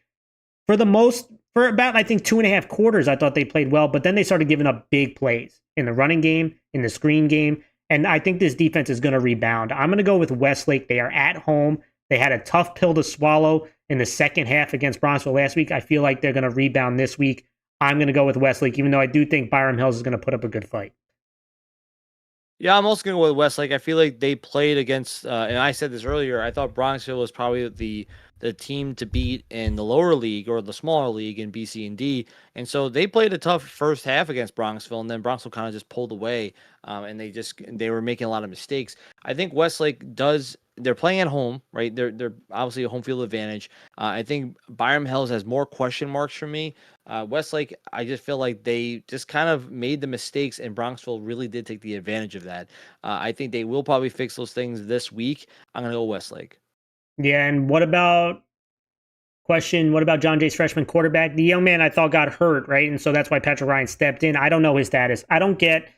for about, I think, 2.5 quarters, I thought they played well, but then they started giving up big plays in the running game, in the screen game. And I think this defense is going to rebound. I'm going to go with Westlake. They are at home. They had a tough pill to swallow in the second half against Bronxville last week. I feel like they're going to rebound this week. I'm going to go with Westlake, even though I do think Byram Hills is going to put up a good fight. Yeah, I'm also going to go with Westlake. I feel like they played against, and I said this earlier, I thought Bronxville was probably the team to beat in the lower league or the smaller league in B, C, and D. And so they played a tough first half against Bronxville, and then Bronxville kind of just pulled away, and they were making a lot of mistakes. I think Westlake they're playing at home, right? They're obviously a home field advantage. I think Byram Hills has more question marks for me. Westlake, I just feel like they just kind of made the mistakes, and Bronxville really did take the advantage of that. I think they will probably fix those things this week. I'm going to go Westlake. Yeah, and what about John Jay's freshman quarterback? The young man I thought got hurt, right? And so that's why Patrick Ryan stepped in. I don't know his status. I don't get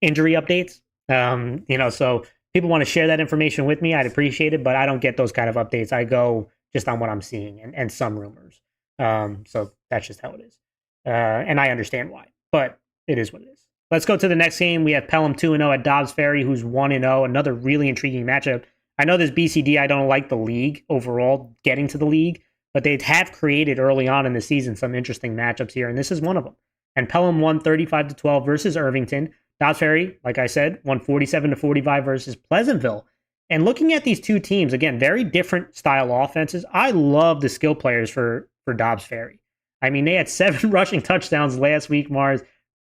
injury updates. So people want to share that information with me. I'd appreciate it, but I don't get those kind of updates. I go just on what I'm seeing and some rumors. So that's just how it is. And I understand why, but it is what it is. Let's go to the next game. We have Pelham 2-0 at Dobbs Ferry, who's 1-0. Another really intriguing matchup. I know this BCD, I don't like the league overall, getting to the league, but they have created early on in the season some interesting matchups here, and this is one of them. And Pelham won 35-12 versus Irvington. Dobbs Ferry, like I said, won 47-45 versus Pleasantville. And looking at these two teams, again, very different style offenses. I love the skill players for Dobbs Ferry. I mean, they had 7 rushing touchdowns last week, Mars.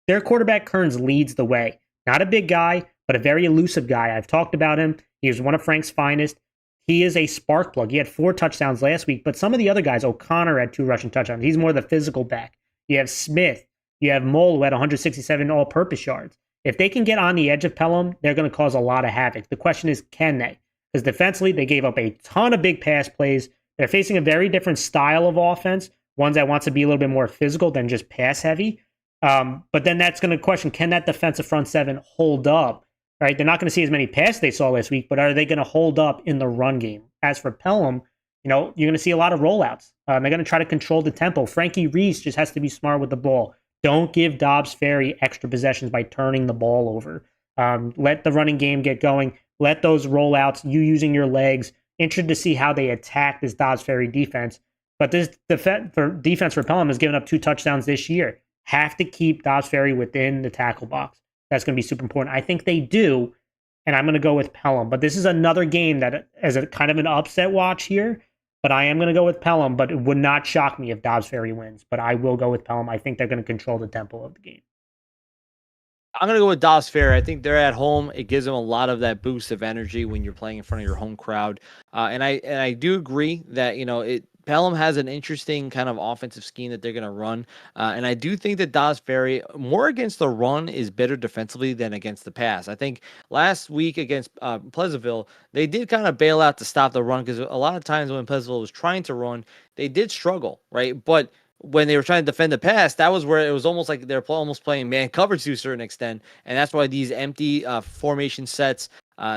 Their quarterback, Kearns, leads the way. Not a big guy, but a very elusive guy. I've talked about him. He was one of Frank's finest. He is a spark plug. He had 4 touchdowns last week, but some of the other guys, O'Connor had 2 rushing touchdowns. He's more the physical back. You have Smith. You have Mole, who had 167 all-purpose yards. If they can get on the edge of Pelham, they're going to cause a lot of havoc. The question is, can they? Because defensively, they gave up a ton of big pass plays. They're facing a very different style of offense, ones that wants to be a little bit more physical than just pass heavy. But then that's going to question, can that defensive front 7 hold up? Right? They're not going to see as many passes they saw last week, but are they going to hold up in the run game? As for Pelham, you're going to see a lot of rollouts. They're going to try to control the tempo. Frankie Reese just has to be smart with the ball. Don't give Dobbs Ferry extra possessions by turning the ball over. Let the running game get going. Let those rollouts, you using your legs. Interested to see how they attack this Dobbs Ferry defense. But this defense for Pelham has given up 2 touchdowns this year. Have to keep Dobbs Ferry within the tackle box. That's going to be super important. I think they do, and I'm going to go with Pelham. But this is another game that as a kind of an upset watch here. But I am going to go with Pelham, but it would not shock me if Dobbs Ferry wins. But I will go with Pelham. I think they're going to control the tempo of the game. I'm going to go with Dobbs Ferry. I think they're at home. It gives them a lot of that boost of energy when you're playing in front of your home crowd. And I do agree that, Pelham has an interesting kind of offensive scheme that they're going to run. And I do think that Dobbs Ferry, more against the run, is better defensively than against the pass. I think last week against Pleasantville, they did kind of bail out to stop the run because a lot of times when Pleasantville was trying to run, they did struggle, right? But when they were trying to defend the pass, that was where it was almost like they're almost playing man coverage to a certain extent. And that's why these empty formation sets,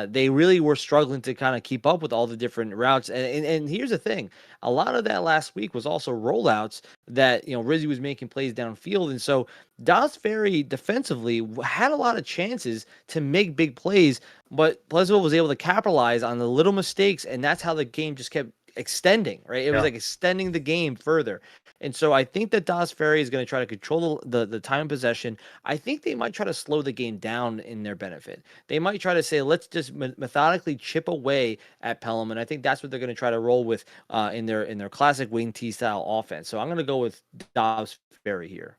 they really were struggling to kind of keep up with all the different routes. And here's the thing. A lot of that last week was also rollouts that, Rizzy was making plays downfield. And so Dobbs Ferry defensively had a lot of chances to make big plays, but Pleasantville was able to capitalize on the little mistakes. And that's how the game just kept extending, right? It was like extending the game further. And so I think that Dobbs Ferry is going to try to control the time of possession. I think they might try to slow the game down in their benefit. They might try to say, let's just methodically chip away at Pelham. And I think that's what they're going to try to roll with in their classic wing T style offense. So I'm going to go with Dobbs Ferry here.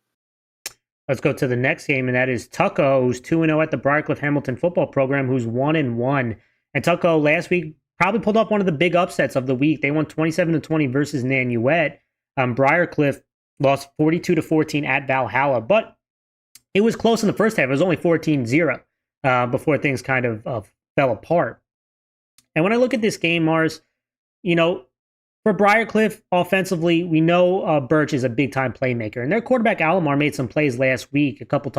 Let's go to the next game, and that is Tuckahoe, who's 2-0 at the Briarcliff Hamilton football program, who's 1-1. And Tuckahoe last week probably pulled off one of the big upsets of the week. They won 27-20 versus Nanuet. Briarcliff lost 42-14 at Valhalla, but it was close in the first half. It was only 14-0 before things kind of fell apart. And when I look at this game, Mars, for Briarcliff offensively, we know Birch is a big-time playmaker, and their quarterback Alomar made some plays last week, a couple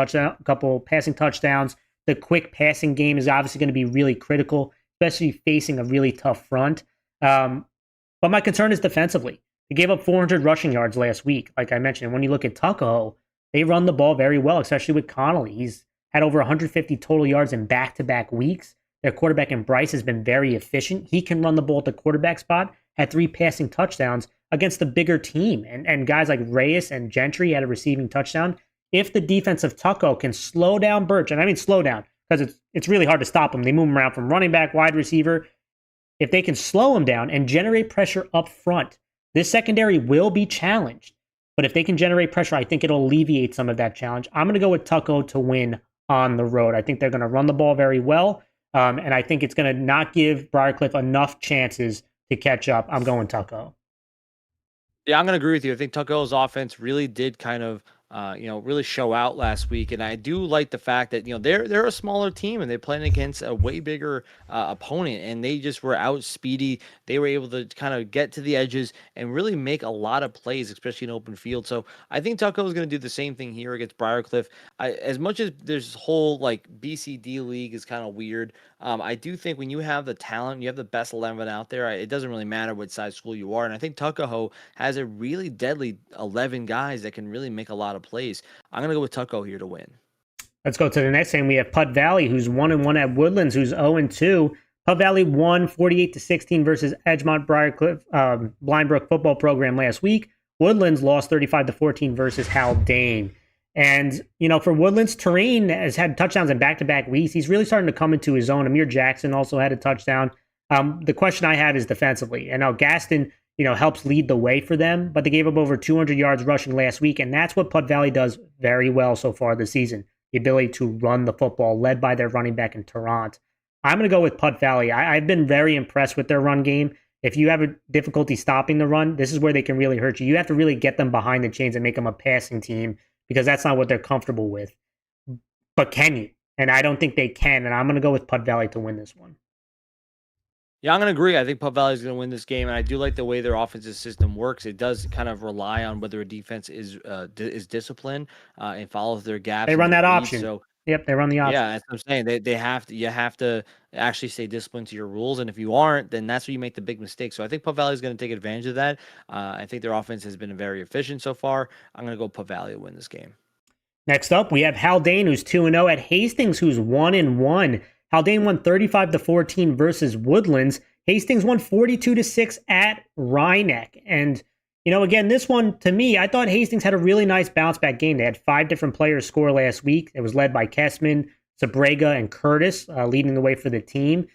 passing touchdowns. The quick passing game is obviously going to be really critical, especially facing a really tough front. But my concern is defensively. They gave up 400 rushing yards last week, like I mentioned. And when you look at Tuckahoe, they run the ball very well, especially with Connolly. He's had over 150 total yards in back-to-back weeks. Their quarterback in Bryce has been very efficient. He can run the ball at the quarterback spot, had 3 passing touchdowns against the bigger team. And guys like Reyes and Gentry had a receiving touchdown. If the defense of Tuckahoe can slow down Birch, and I mean slow down, because it's really hard to stop him. They move him around from running back, wide receiver. If they can slow him down and generate pressure up front, this secondary will be challenged, but if they can generate pressure, I think it'll alleviate some of that challenge. I'm going to go with Tuckahoe to win on the road. I think they're going to run the ball very well, and I think it's going to not give Briarcliff enough chances to catch up. I'm going Tuckahoe. Yeah, I'm going to agree with you. I think Tuckahoe's offense really did kind of really show out last week. And I do like the fact that, they're a smaller team and they're playing against a way bigger opponent, and they just were out speedy. They were able to kind of get to the edges and really make a lot of plays, especially in open field. So I think Tuckahoe is going to do the same thing here against Briarcliff. As much as this whole BCD league is kind of weird, I do think when you have the talent, you have the best 11 out there, it doesn't really matter what size school you are. And I think Tuckahoe has a really deadly 11 guys that can really make a lot of plays. I'm going to go with Tuckahoe here to win. Let's go to the next game. We have Putt Valley, who's 1-1 at Woodlands, who's 0-2. Putt Valley won 48-16 versus Edgemont Briarcliff Blindbrook football program last week. Woodlands lost 35-14 versus Haldane. And, for Woodlands, Terrain has had touchdowns in back-to-back weeks. He's really starting to come into his own. Amir Jackson also had a touchdown. The question I have is defensively. And now Gaston, helps lead the way for them, but they gave up over 200 yards rushing last week, and that's what Putt Valley does very well so far this season, the ability to run the football, led by their running back in Tarrant. I'm going to go with Putt Valley. I've been very impressed with their run game. If you have a difficulty stopping the run, this is where they can really hurt you. You have to really get them behind the chains and make them a passing team because that's not what they're comfortable with. But can you? And I don't think they can, and I'm going to go with Putt Valley to win this one. Yeah, I'm going to agree. I think Putt Valley is going to win this game, and I do like the way their offensive system works. It does kind of rely on whether a defense is disciplined and follows their gaps. They run that option. So, yep, they run the option. Yeah, that's what I'm saying. You have to actually stay disciplined to your rules, and if you aren't, then that's where you make the big mistake. So I think Putt Valley is going to take advantage of that. I think their offense has been very efficient so far. I'm going to go Putt Valley to win this game. Next up, we have Haldane, who's 2-0, at Hastings, who's 1-1. Haldane won 35-14 versus Woodlands. Hastings won 42-6 at Rhinebeck. And, again, this one, to me, I thought Hastings had a really nice bounce-back game. They had 5 different players score last week. It was led by Kessman, Sabrega, and Curtis, leading the way for the team.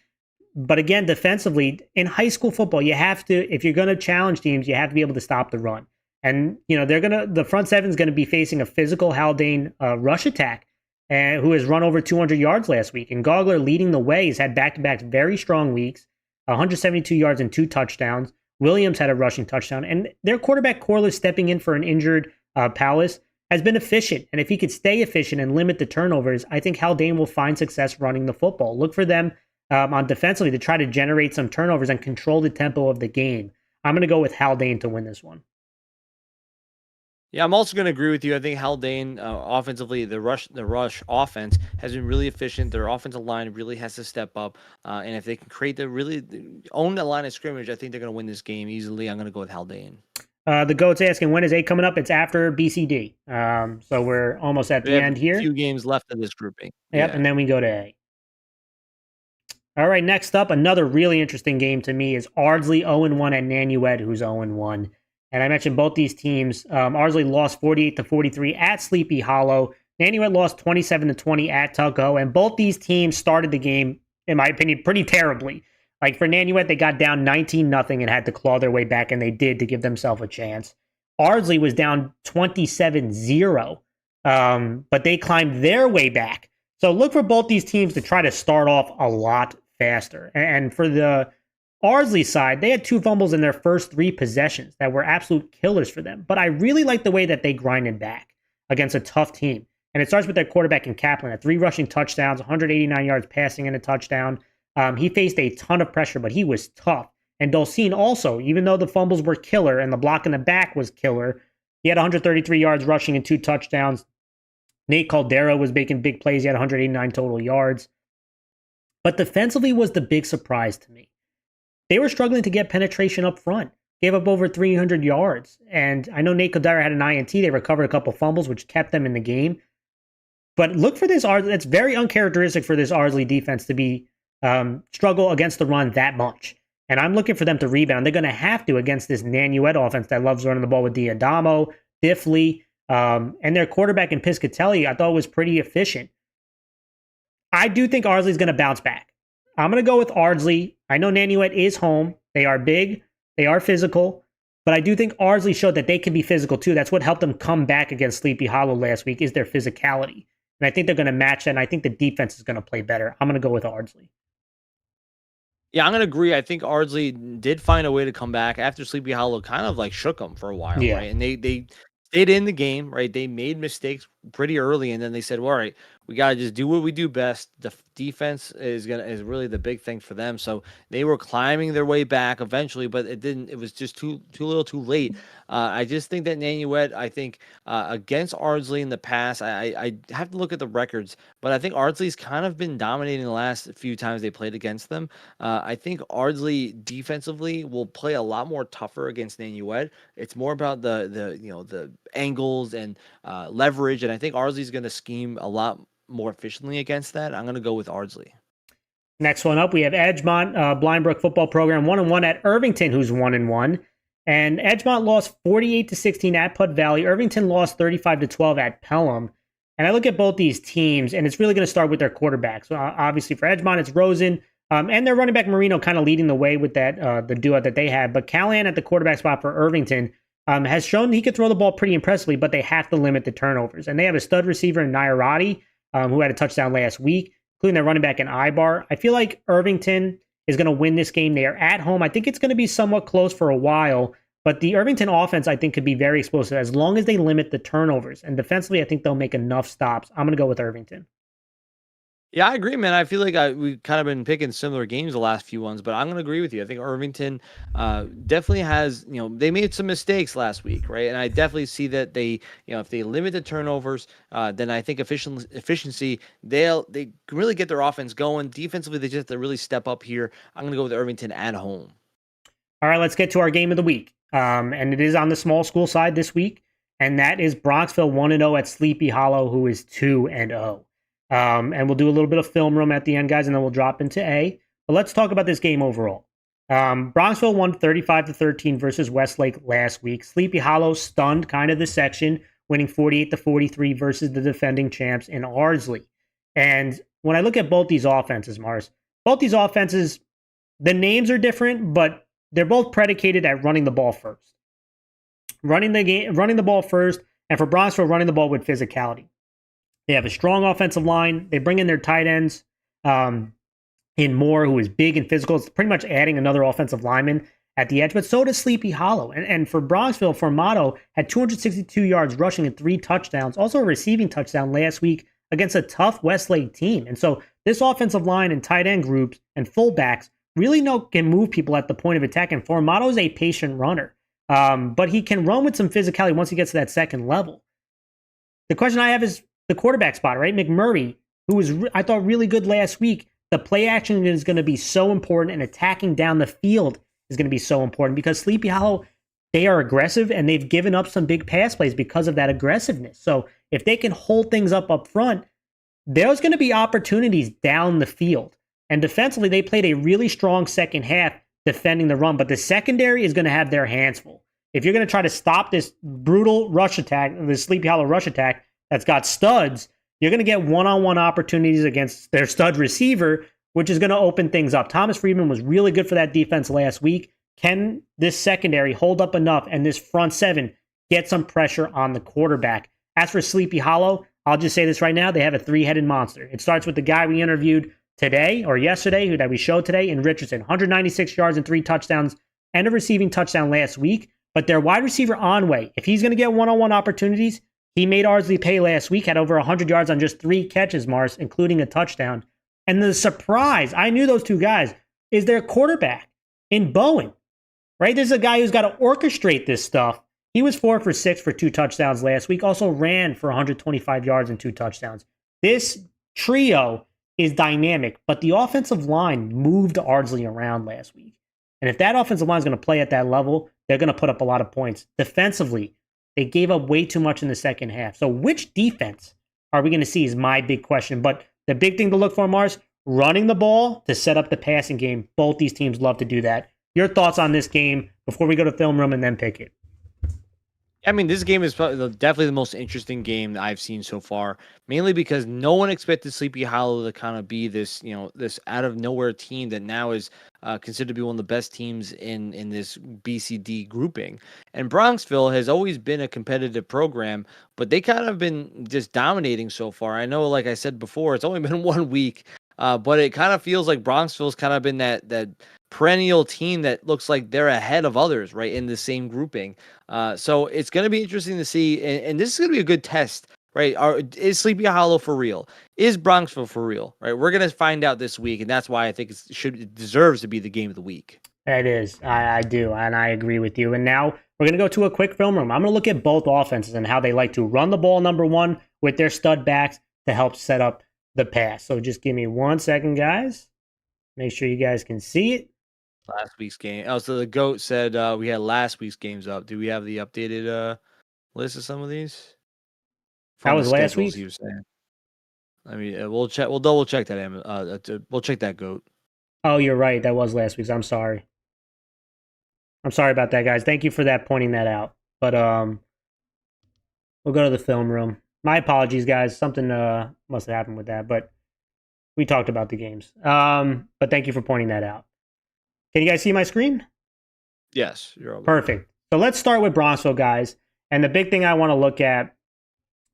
But again, defensively, in high school football, you have to, if you're going to challenge teams, you have to be able to stop the run. And, the front seven is going to be facing a physical Haldane rush attack, who has run over 200 yards last week. And Gogler leading the way. He's had back-to-back very strong weeks, 172 yards and 2 touchdowns. Williams had a rushing touchdown. And their quarterback, Corliss, stepping in for an injured Palace, has been efficient. And if he could stay efficient and limit the turnovers, I think Haldane will find success running the football. Look for them on defensively to try to generate some turnovers and control the tempo of the game. I'm going to go with Haldane to win this one. Yeah, I'm also going to agree with you. I think Haldane, offensively, the rush offense has been really efficient. Their offensive line really has to step up, and if they can own the line of scrimmage, I think they're going to win this game easily. I'm going to go with Haldane. The GOAT's asking, when is A coming up? It's after BCD. So we're almost at the end here. A few games left of this grouping. Yep, yeah. And then we go to A. All right, next up, another really interesting game to me is Ardsley 0-1 at Nanuet, who's 0-1. And I mentioned both these teams. Ardsley lost 48-43 at Sleepy Hollow. Nanuet lost 27-20 at Tuckahoe. And both these teams started the game, in my opinion, pretty terribly. Like for Nanuet, they got down 19-0 and had to claw their way back, and they did to give themselves a chance. Ardsley was down 27-0, but they climbed their way back. So look for both these teams to try to start off a lot faster. And for the Ardsley side, they had 2 fumbles in their first 3 possessions that were absolute killers for them. But I really like the way that they grinded back against a tough team. And it starts with their quarterback in Kaplan at 3 rushing touchdowns, 189 yards passing and a touchdown. He faced a ton of pressure, but he was tough. And Dulcine also, even though the fumbles were killer and the block in the back was killer, he had 133 yards rushing and 2 touchdowns. Nate Caldera was making big plays. He had 189 total yards. But defensively was the big surprise to me. They were struggling to get penetration up front. Gave up over 300 yards. And I know Nate Caldera had an INT. They recovered a couple fumbles, which kept them in the game. But look for this Ardsley. It's very uncharacteristic for this Ardsley defense to be struggle against the run that much. And I'm looking for them to rebound. They're going to have to against this Nanuet offense that loves running the ball with Diadamo, Diffley, and their quarterback in Piscatelli, I thought was pretty efficient. I do think Ardsley's going to bounce back. I'm going to go with Ardsley. I know Nanuet is home. They are big. They are physical. But I do think Ardsley showed that they can be physical too. That's what helped them come back against Sleepy Hollow last week is their physicality. And I think they're going to match that, and I think the defense is going to play better. I'm going to go with Ardsley. Yeah, I'm going to agree. I think Ardsley did find a way to come back after Sleepy Hollow kind of like shook them for a while, right? And they stayed in the game, right? They made mistakes pretty early, and then they said, well, all right, we got to just do what we do best. The defense is really the big thing for them. So they were climbing their way back eventually, but it was just too little too late. I just think that Nanuet, I think against Ardsley in the past, I have to look at the records, but I think Ardsley's kind of been dominating the last few times they played against them. I think Ardsley defensively will play a lot more tougher against Nanuet. It's more about the angles and leverage, and I think Ardsley's going to scheme a lot more efficiently against that. I'm going to go with Ardsley. Next one up, we have Edgemont, Blindbrook football program 1-1 at Irvington, who's 1-1. And Edgemont lost 48-16 at Putt Valley. Irvington lost 35-12 at Pelham. And I look at both these teams, and it's really going to start with their quarterbacks. So obviously for Edgemont, it's Rosen. And their running back Marino kind of leading the way with that the duo that they had. But Callahan at the quarterback spot for Irvington has shown he could throw the ball pretty impressively, but they have to limit the turnovers. And they have a stud receiver in Nairati, who had a touchdown last week, including their running back in Ibar. I feel like Irvington is going to win this game. They are at home. I think it's going to be somewhat close for a while, but the Irvington offense, I think, could be very explosive as long as they limit the turnovers. And defensively, I think they'll make enough stops. I'm going to go with Irvington. Yeah, I agree, man. I feel like we've kind of been picking similar games the last few ones, but I'm going to agree with you. I think Irvington definitely has, they made some mistakes last week, right? And I definitely see that they, if they limit the turnovers, then I think efficiency, they can really get their offense going. Defensively, they just have to really step up here. I'm going to go with Irvington at home. All right, let's get to our game of the week. And it is on the small school side this week, and that is Bronxville 1-0 at Sleepy Hollow, who is 2-0. And we'll do a little bit of film room at the end, guys, and then we'll drop into A. But let's talk about this game overall. Bronxville won 35-13 versus Westlake last week. Sleepy Hollow stunned kind of the section, winning 48-43 versus the defending champs in Ardsley. And when I look at both these offenses, Mars, both these offenses, the names are different, but they're both predicated at running the ball first. Running the ball first, and for Bronxville, running the ball with physicality. They have a strong offensive line. They bring in their tight ends in Moore, who is big and physical. It's pretty much adding another offensive lineman at the edge, but so does Sleepy Hollow. And for Bronxville, Formato had 262 yards rushing and 3 touchdowns, also a receiving touchdown last week against a tough Westlake team. And so this offensive line and tight end groups and fullbacks really can move people at the point of attack. And Formato is a patient runner, but he can run with some physicality once he gets to that second level. The question I have is the quarterback spot, right? McMurray, who was, I thought, really good last week. The play action is going to be so important, and attacking down the field is going to be so important because Sleepy Hollow, they are aggressive, and they've given up some big pass plays because of that aggressiveness. So if they can hold things up front, there's going to be opportunities down the field. And defensively, they played a really strong second half defending the run, but the secondary is going to have their hands full. If you're going to try to stop this brutal rush attack, the Sleepy Hollow rush attack that's got studs, you're going to get one-on-one opportunities against their stud receiver, which is going to open things up. Thomas Friedman was really good for that defense last week. Can this secondary hold up enough and this front seven get some pressure on the quarterback? As for Sleepy Hollow, I'll just say this right now, they have a 3-headed monster. It starts with the guy we interviewed today or yesterday, that we showed today in Richardson, 196 yards and 3 touchdowns and a receiving touchdown last week. But their wide receiver Onway, if he's going to get one-on-one opportunities, he made Ardsley pay last week, had over 100 yards on just 3 catches, Mars, including a touchdown. And the surprise, I knew those two guys, is their quarterback in Bowen, right? This is a guy who's got to orchestrate this stuff. He was 4 for 6 for 2 touchdowns last week, also ran for 125 yards and 2 touchdowns. This trio is dynamic, but the offensive line moved Ardsley around last week. And if that offensive line is going to play at that level, they're going to put up a lot of points. Defensively, they gave up way too much in the second half. So which defense are we going to see is my big question. But the big thing to look for, Mars, running the ball to set up the passing game. Both these teams love to do that. Your thoughts on this game before we go to film room and then pick it? I mean, this game is definitely the most interesting game that I've seen so far, mainly because no one expected Sleepy Hollow to kind of be this, this out of nowhere team that now is considered to be one of the best teams in this BCD grouping. And Bronxville has always been a competitive program, but they kind of been just dominating so far. I know, like I said before, it's only been 1 week, but it kind of feels like Bronxville's kind of been that perennial team that looks like they're ahead of others, right, in the same grouping. So it's going to be interesting to see, and this is going to be a good test, right? Is Sleepy Hollow for real? Is Bronxville for real, right? We're going to find out this week, and that's why I think it deserves to be the game of the week. It is. I do, and I agree with you. And now we're going to go to a quick film room. I'm going to look at both offenses and how they like to run the ball, number one, with their stud backs to help set up the pass. So just give me 1 second, guys. Make sure you guys can see it. Last week's game. Oh, so the GOAT said we had last week's games up. Do we have the updated list of some of these? That was last week. He was saying. I mean, we'll check. We'll double check that. We'll check that GOAT. Oh, you're right. That was last week's. I'm sorry. I'm sorry about that, guys. Thank you for pointing that out. But we'll go to the film room. My apologies, guys. Something must have happened with that. But We talked about the games. But thank you for pointing that out. Can you guys see my screen? Yes, you're all good. Perfect. So let's start with Bronxville, guys. And the big thing I want to look at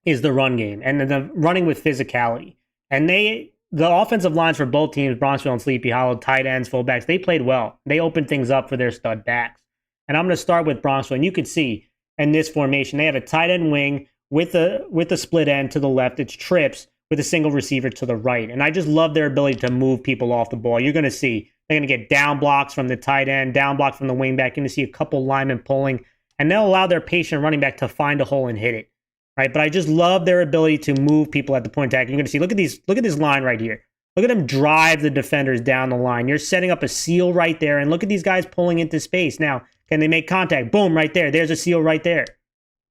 is the run game and the running with physicality. And the offensive lines for both teams, Bronxville and Sleepy Hollow, tight ends, fullbacks, they played well. They opened things up for their stud backs. And I'm going to start with Bronxville. And you can see in this formation, they have a tight end wing with a split end to the left. It's trips with a single receiver to the right. And I just love their ability to move people off the ball. You're going to see they're going to get down blocks from the tight end, down block from the wing back. You're going to see a couple linemen pulling, and they'll allow their patient running back to find a hole and hit it. Right? But I just love their ability to move people at the point of attack. You're going to see, look at this line right here. Look at them drive the defenders down the line. You're setting up a seal right there, and look at these guys pulling into space. Now, can they make contact? Boom, right there. There's a seal right there.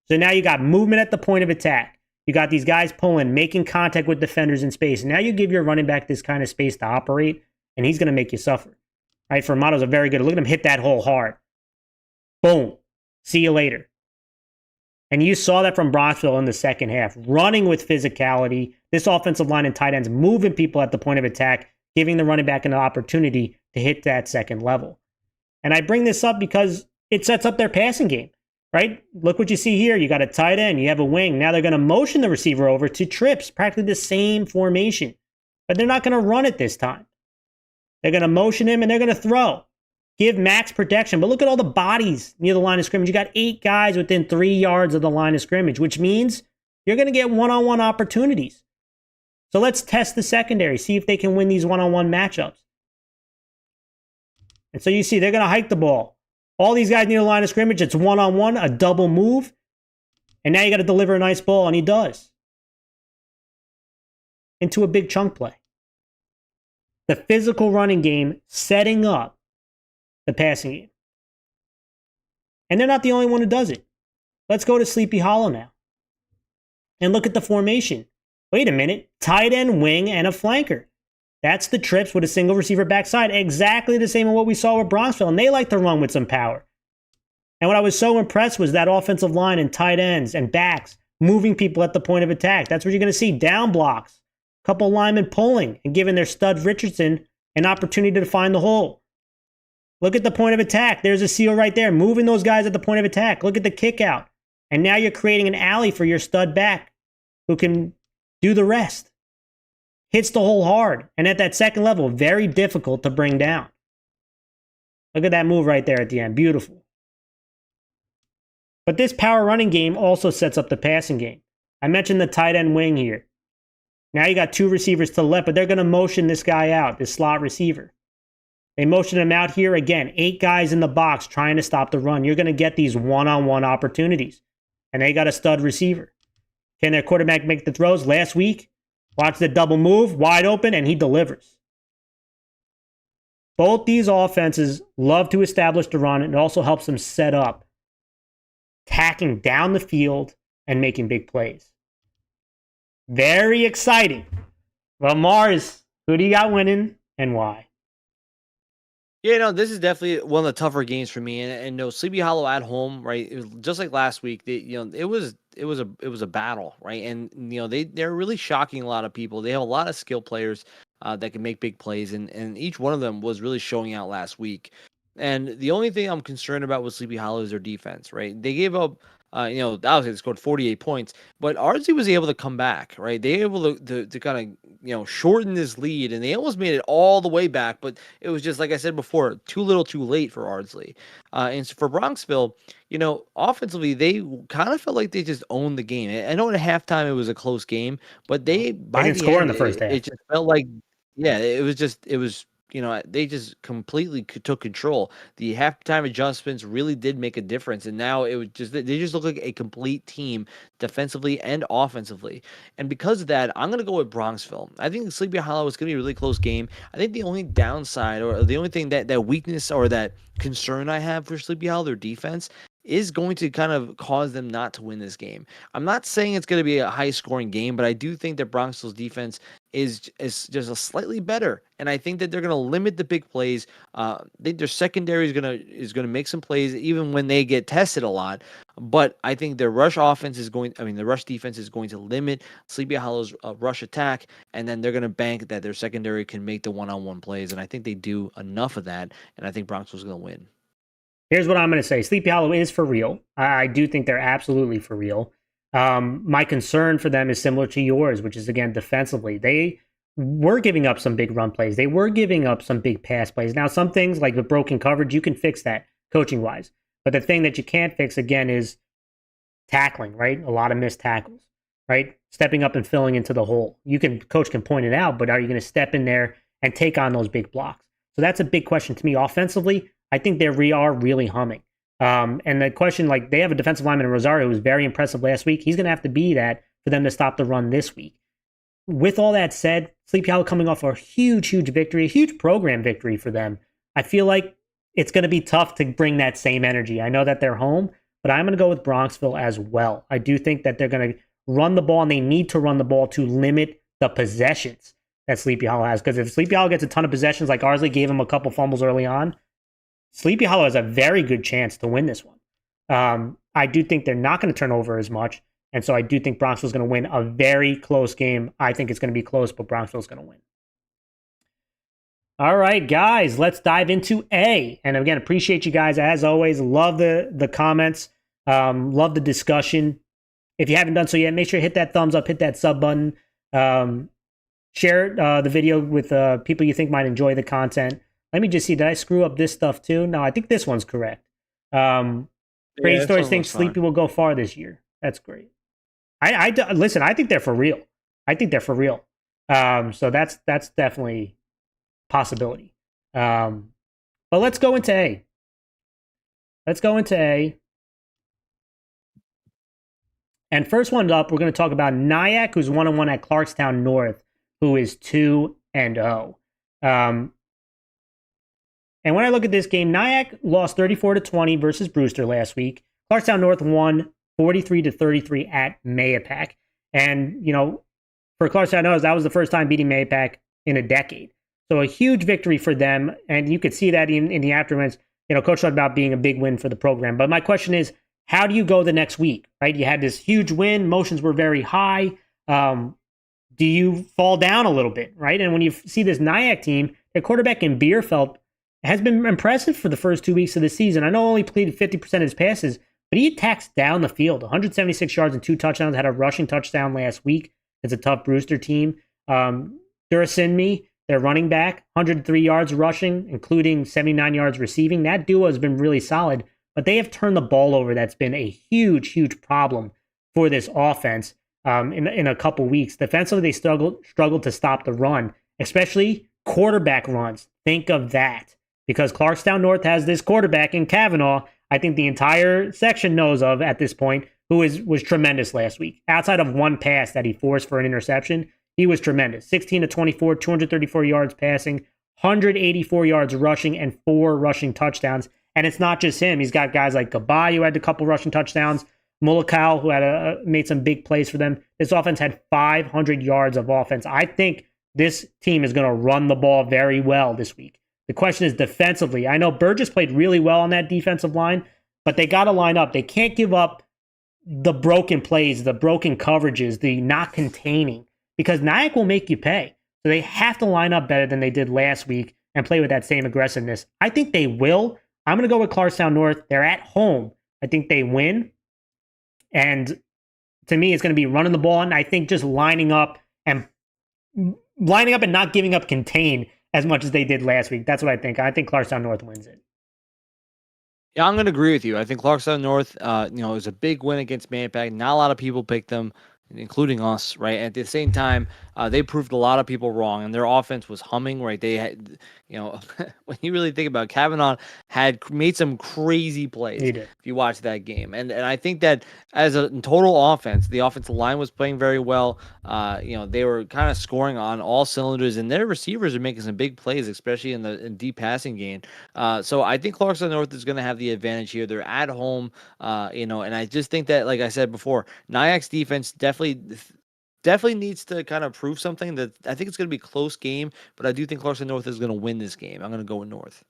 So now you got movement at the point of attack. You got these guys pulling, making contact with defenders in space. And now you give your running back this kind of space to operate, and he's going to make you suffer. Right? Formato's a very good. Look at him hit that hole hard. Boom. See you later. And you saw that from Bronxville in the second half. Running with physicality. This offensive line and tight ends moving people at the point of attack, giving the running back an opportunity to hit that second level. And I bring this up because it sets up their passing game. Right? Look what you see here. You got a tight end. You have a wing. Now they're going to motion the receiver over to trips. Practically the same formation. But they're not going to run it this time. They're going to motion him and they're going to throw. Give max protection. But look at all the bodies near the line of scrimmage. You got 8 guys within 3 yards of the line of scrimmage, which means you're going to get one-on-one opportunities. So let's test the secondary. See if they can win these one-on-one matchups. And so you see they're going to hike the ball. All these guys near the line of scrimmage, it's one-on-one, a double move. And now you got to deliver a nice ball, and he does. Into a big chunk play. The physical running game setting up the passing game. And they're not the only one who does it. Let's go to Sleepy Hollow now. And look at the formation. Wait a minute. Tight end, wing, and a flanker. That's the trips with a single receiver backside. Exactly the same as what we saw with Bronxville. And they like to run with some power. And what I was so impressed was that offensive line and tight ends and backs moving people at the point of attack. That's what you're going to see. Down blocks. A couple linemen pulling and giving their stud Richardson an opportunity to find the hole. Look at the point of attack. There's a seal right there. Moving those guys at the point of attack. Look at the kick out. And now you're creating an alley for your stud back who can do the rest. Hits the hole hard. And at that second level, very difficult to bring down. Look at that move right there at the end. Beautiful. But this power running game also sets up the passing game. I mentioned the tight end wing here. Now you got 2 receivers to the left, but they're going to motion this guy out, this slot receiver. They motion him out here again. 8 guys in the box trying to stop the run. You're going to get these one-on-one opportunities. And they got a stud receiver. Can their quarterback make the throws? Last week, watch the double move, wide open, and he delivers. Both these offenses love to establish the run, and it also helps them set up, tacking down the field and making big plays. Very exciting. Well, Mars, who do you got winning and why? Yeah, no, this is definitely one of the tougher games for me. And no, Sleepy Hollow at home, right? It was just like last week. It was a battle, right? And they're really shocking a lot of people. They have a lot of skill players that can make big plays, and each one of them was really showing out last week. And the only thing I'm concerned about with Sleepy Hollow is their defense, right? They gave up. Obviously they scored 48 points, but Ardsley was able to come back, right? They were able to kind of, shorten this lead, and they almost made it all the way back, but it was just, like I said before, too little too late for Ardsley. And so for Bronxville, offensively, they kind of felt like they just owned the game. I know at halftime it was a close game, but they didn't score in the first half. It just felt like, it was they just completely took control. The halftime adjustments really did make a difference, and now they just look like a complete team defensively and offensively. And because of that, I'm going to go with Bronxville. I think Sleepy Hollow is going to be a really close game. I think the only downside, or the only thing that weakness or that concern I have for Sleepy Hollow, their defense, is going to kind of cause them not to win this game. I'm not saying it's going to be a high scoring game, but I do think that Bronxville's defense is just a slightly better, and I think that they're going to limit the big plays. I think their secondary is gonna make some plays even when they get tested a lot. But I think their rush offense is going. I mean, the rush defense is going to limit Sleepy Hollow's rush attack, and then they're going to bank that their secondary can make the one-on-one plays, and I think they do enough of that, and I think Bronxville's going to win. Here's what I'm going to say. Sleepy Hollow is for real. I do think they're absolutely for real. My concern for them is similar to yours, which is, again, defensively. They were giving up some big run plays. They were giving up some big pass plays. Now, some things like the broken coverage, you can fix that coaching-wise. But the thing that you can't fix, again, is tackling, right? A lot of missed tackles, right? Stepping up and filling into the hole. Coach can point it out, but are you going to step in there and take on those big blocks? So that's a big question to me. Offensively, I think they are really humming. And the question, like, they have a defensive lineman in Rosario who was very impressive last week. He's going to have to be that for them to stop the run this week. With all that said, Sleepy Hollow coming off a huge victory, a huge program victory for them. I feel like it's going to be tough to bring that same energy. I know that they're home, but I'm going to go with Bronxville as well. I do think that they're going to run the ball, and they need to run the ball to limit the possessions that Sleepy Hollow has. Because if Sleepy Hollow gets a ton of possessions, like Arsley gave him a couple fumbles early on, Sleepy Hollow has a very good chance to win this one. I do think they're not going to turn over as much, and so I do think Bronxville's going to win a very close game. I think it's going to be close, but Bronxville's going to win. All right, guys, let's dive into A. And again, appreciate you guys as always. Love the comments. Love the discussion. If you haven't done so yet, make sure to hit that thumbs up, hit that sub button. Share the video with people you think might enjoy the content. Let me just see. Did I screw up this stuff too? No, I think this one's correct. Great Stories thinks Sleepy will go far this year. That's great. Listen, I think they're for real. I think they're for real. So that's definitely possibility. But let's go into A. And first one up, we're going to talk about Nyack, who's 1-1 at Clarkstown North, who is 2-0. And when I look at this game, Nyack lost 34-20 versus Brewster last week. Clarkstown North won 43-33 at Mayapack. And, you know, for Clarkstown North, that was the first time beating Mayapack in a decade. So a huge victory for them. And you could see that in the aftermath. You know, Coach talked about being a big win for the program. But my question is, how do you go the next week, right? You had this huge win. Motions were very high. Do you fall down a little bit, right? And when you see this Nyack team, their quarterback in Bierfeld has been impressive for the first 2 weeks of the season. I know only completed 50% of his passes, but he attacks down the field. 176 yards and 2 touchdowns, had a rushing touchdown last week. It's a tough Brewster team. Durasinmi, their running back, 103 yards rushing, including 79 yards receiving. That duo has been really solid, but they have turned the ball over. That's been a huge problem for this offense in a couple weeks. Defensively, they struggled to stop the run, especially quarterback runs. Think of that. Because Clarkstown North has this quarterback in Kavanaugh, I think the entire section knows of at this point, who was tremendous last week. Outside of one pass that he forced for an interception, he was tremendous. 16-24, 234 yards passing, 184 yards rushing, and 4 rushing touchdowns. And it's not just him. He's got guys like Gabay, who had a couple rushing touchdowns, Mulakau, who had made some big plays for them. This offense had 500 yards of offense. I think this team is going to run the ball very well this week. The question is defensively. I know Burgess played really well on that defensive line, but they got to line up. They can't give up the broken plays, the broken coverages, the not containing, because Nyack will make you pay. So they have to line up better than they did last week and play with that same aggressiveness. I think they will. I'm going to go with Clarkstown North. They're at home. I think they win. And to me, it's going to be running the ball, and I think just lining up and not giving up contain as much as they did last week. That's what I think. I think Clarkstown North wins it. Yeah, I'm going to agree with you. I think Clarkstown North, it was a big win against Mayapack. Not a lot of people picked them. including us, right? At the same time, they proved a lot of people wrong, and their offense was humming, right? They had, when you really think about it, Kavanaugh had made some crazy plays. He did. If you watch that game, and I think that as a total offense, the offensive line was playing very well. They were kind of scoring on all cylinders, and their receivers are making some big plays, especially in the deep passing game. So I think Clarkson North is going to have the advantage here. They're at home, and I just think that, like I said before, Nyack's defense definitely needs to kind of prove something. That I think it's going to be a close game, but I do think Clarkson North is going to win this game. I'm going to go with North.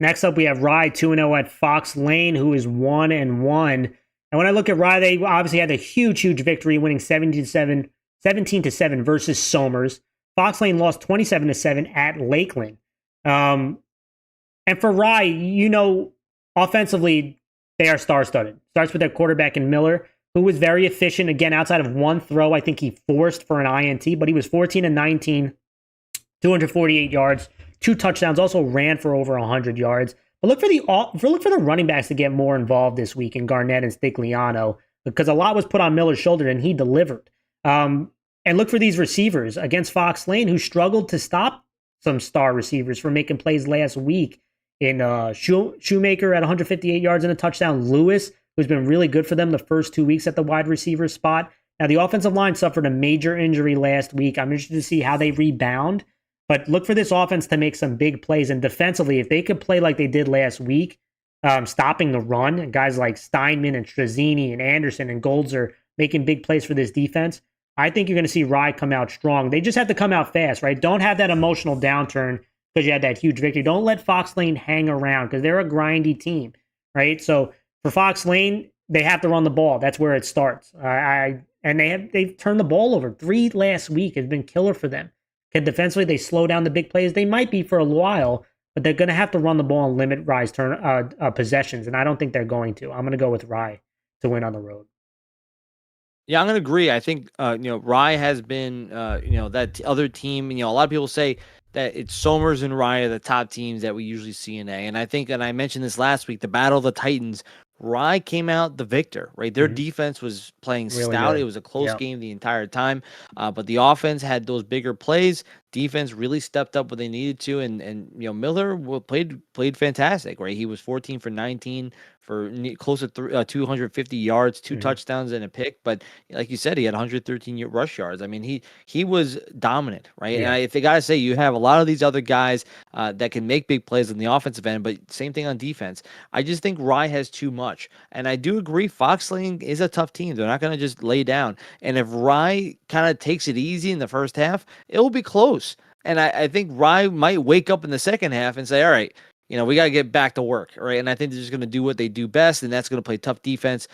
Next up, we have Rye 2-0 at Fox Lane, who is 1-1. And when I look at Rye, they obviously had a huge victory, winning 17-7 versus Somers. Fox Lane lost 27-7 at Lakeland. And for Rye, offensively, they are star-studded. Starts with their quarterback in Miller, who was very efficient. Again, outside of one throw, I think he forced for an INT, but he was 14-19, 248 yards, 2 touchdowns, also ran for over 100 yards. But look for the running backs to get more involved this week in Garnett and Stigliano, because a lot was put on Miller's shoulder and he delivered. And look for these receivers against Fox Lane, who struggled to stop some star receivers from making plays last week. In Shoemaker at 158 yards and a touchdown. Lewis, who's been really good for them the first 2 weeks at the wide receiver spot. Now, the offensive line suffered a major injury last week. I'm interested to see how they rebound. But look for this offense to make some big plays. And defensively, if they could play like they did last week, stopping the run, and guys like Steinman and Strazzini and Anderson and Golds are making big plays for this defense, I think you're going to see Rye come out strong. They just have to come out fast, right? Don't have that emotional downturn because you had that huge victory. Don't let Fox Lane hang around because they're a grindy team, right? So for Fox Lane, they have to run the ball. That's where it starts. And they've turned the ball over. 3 last week has been killer for them. Can defensively they slow down the big plays? They might be for a while, but they're going to have to run the ball and limit Rye's possessions, and I don't think they're going to. I'm going to go with Rye to win on the road. Yeah, I'm going to agree. I think, Rye has been, that other team. A lot of people say that it's Somers and Rye are the top teams that we usually see in A. And I think, and I mentioned this last week, the Battle of the Titans, Rye came out the victor, right? Their defense was playing really stout. Good. It was a close game the entire time. But the offense had those bigger plays. Defense really stepped up when they needed to. And Miller played fantastic, right? He was 14 for 19 for close to 250 yards, 2 touchdowns and a pick. But like you said, he had 113 rush yards. I mean, he was dominant, right? Yeah. And if they got to say, you have a lot of these other guys that can make big plays on the offensive end, but same thing on defense. I just think Rye has too much. And I do agree, Fox Lane is a tough team. They're not going to just lay down. And if Rye kind of takes it easy in the first half, it will be close. And I think Rye might wake up in the second half and say, all right, we got to get back to work, right? And I think they're just going to do what they do best, and that's going to play tough defense,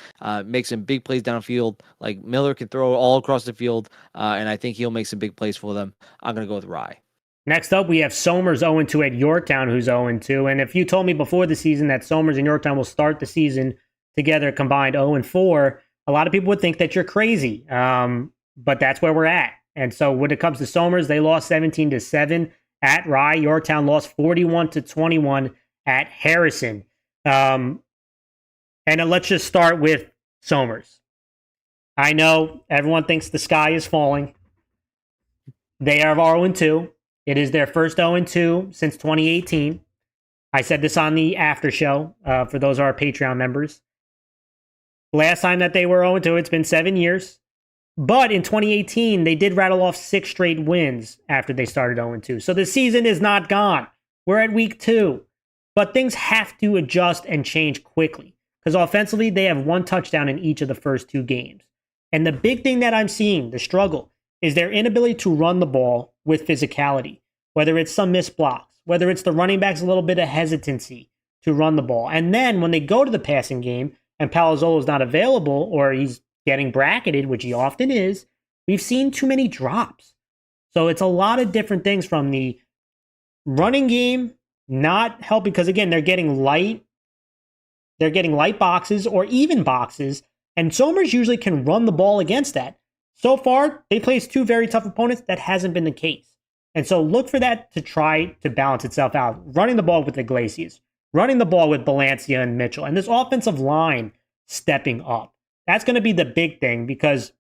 make some big plays downfield. Like Miller can throw all across the field, and I think he'll make some big plays for them. I'm going to go with Rye. Next up, we have Somers 0-2 at Yorktown, who's 0-2. And if you told me before the season that Somers and Yorktown will start the season together combined 0-4, a lot of people would think that you're crazy. But that's where we're at. And so when it comes to Somers, they lost 17-7 at Rye. Yorktown lost 41-21 at Harrison. And let's just start with Somers. I know everyone thinks the sky is falling. They are 0-2. It is their first 0-2 since 2018. I said this on the after show for those of our Patreon members. Last time that they were 0-2, it's been 7 years. But in 2018, they did rattle off 6 straight wins after they started 0-2. So the season is not gone. We're at week 2. But things have to adjust and change quickly. Because offensively, they have 1 touchdown in each of the first 2 games. And the big thing that I'm seeing, the struggle, is their inability to run the ball with physicality. Whether it's some missed blocks, whether it's the running backs a little bit of hesitancy to run the ball. And then when they go to the passing game and Palazzolo's not available or he's getting bracketed, which he often is, we've seen too many drops. So it's a lot of different things from the running game not helping, because again, they're getting light boxes or even boxes, and Somers usually can run the ball against that. So far, they placed 2 very tough opponents. That hasn't been the case. And so look for that to try to balance itself out. Running the ball with Iglesias, running the ball with Balancia and Mitchell, and this offensive line stepping up. That's going to be the big thing, because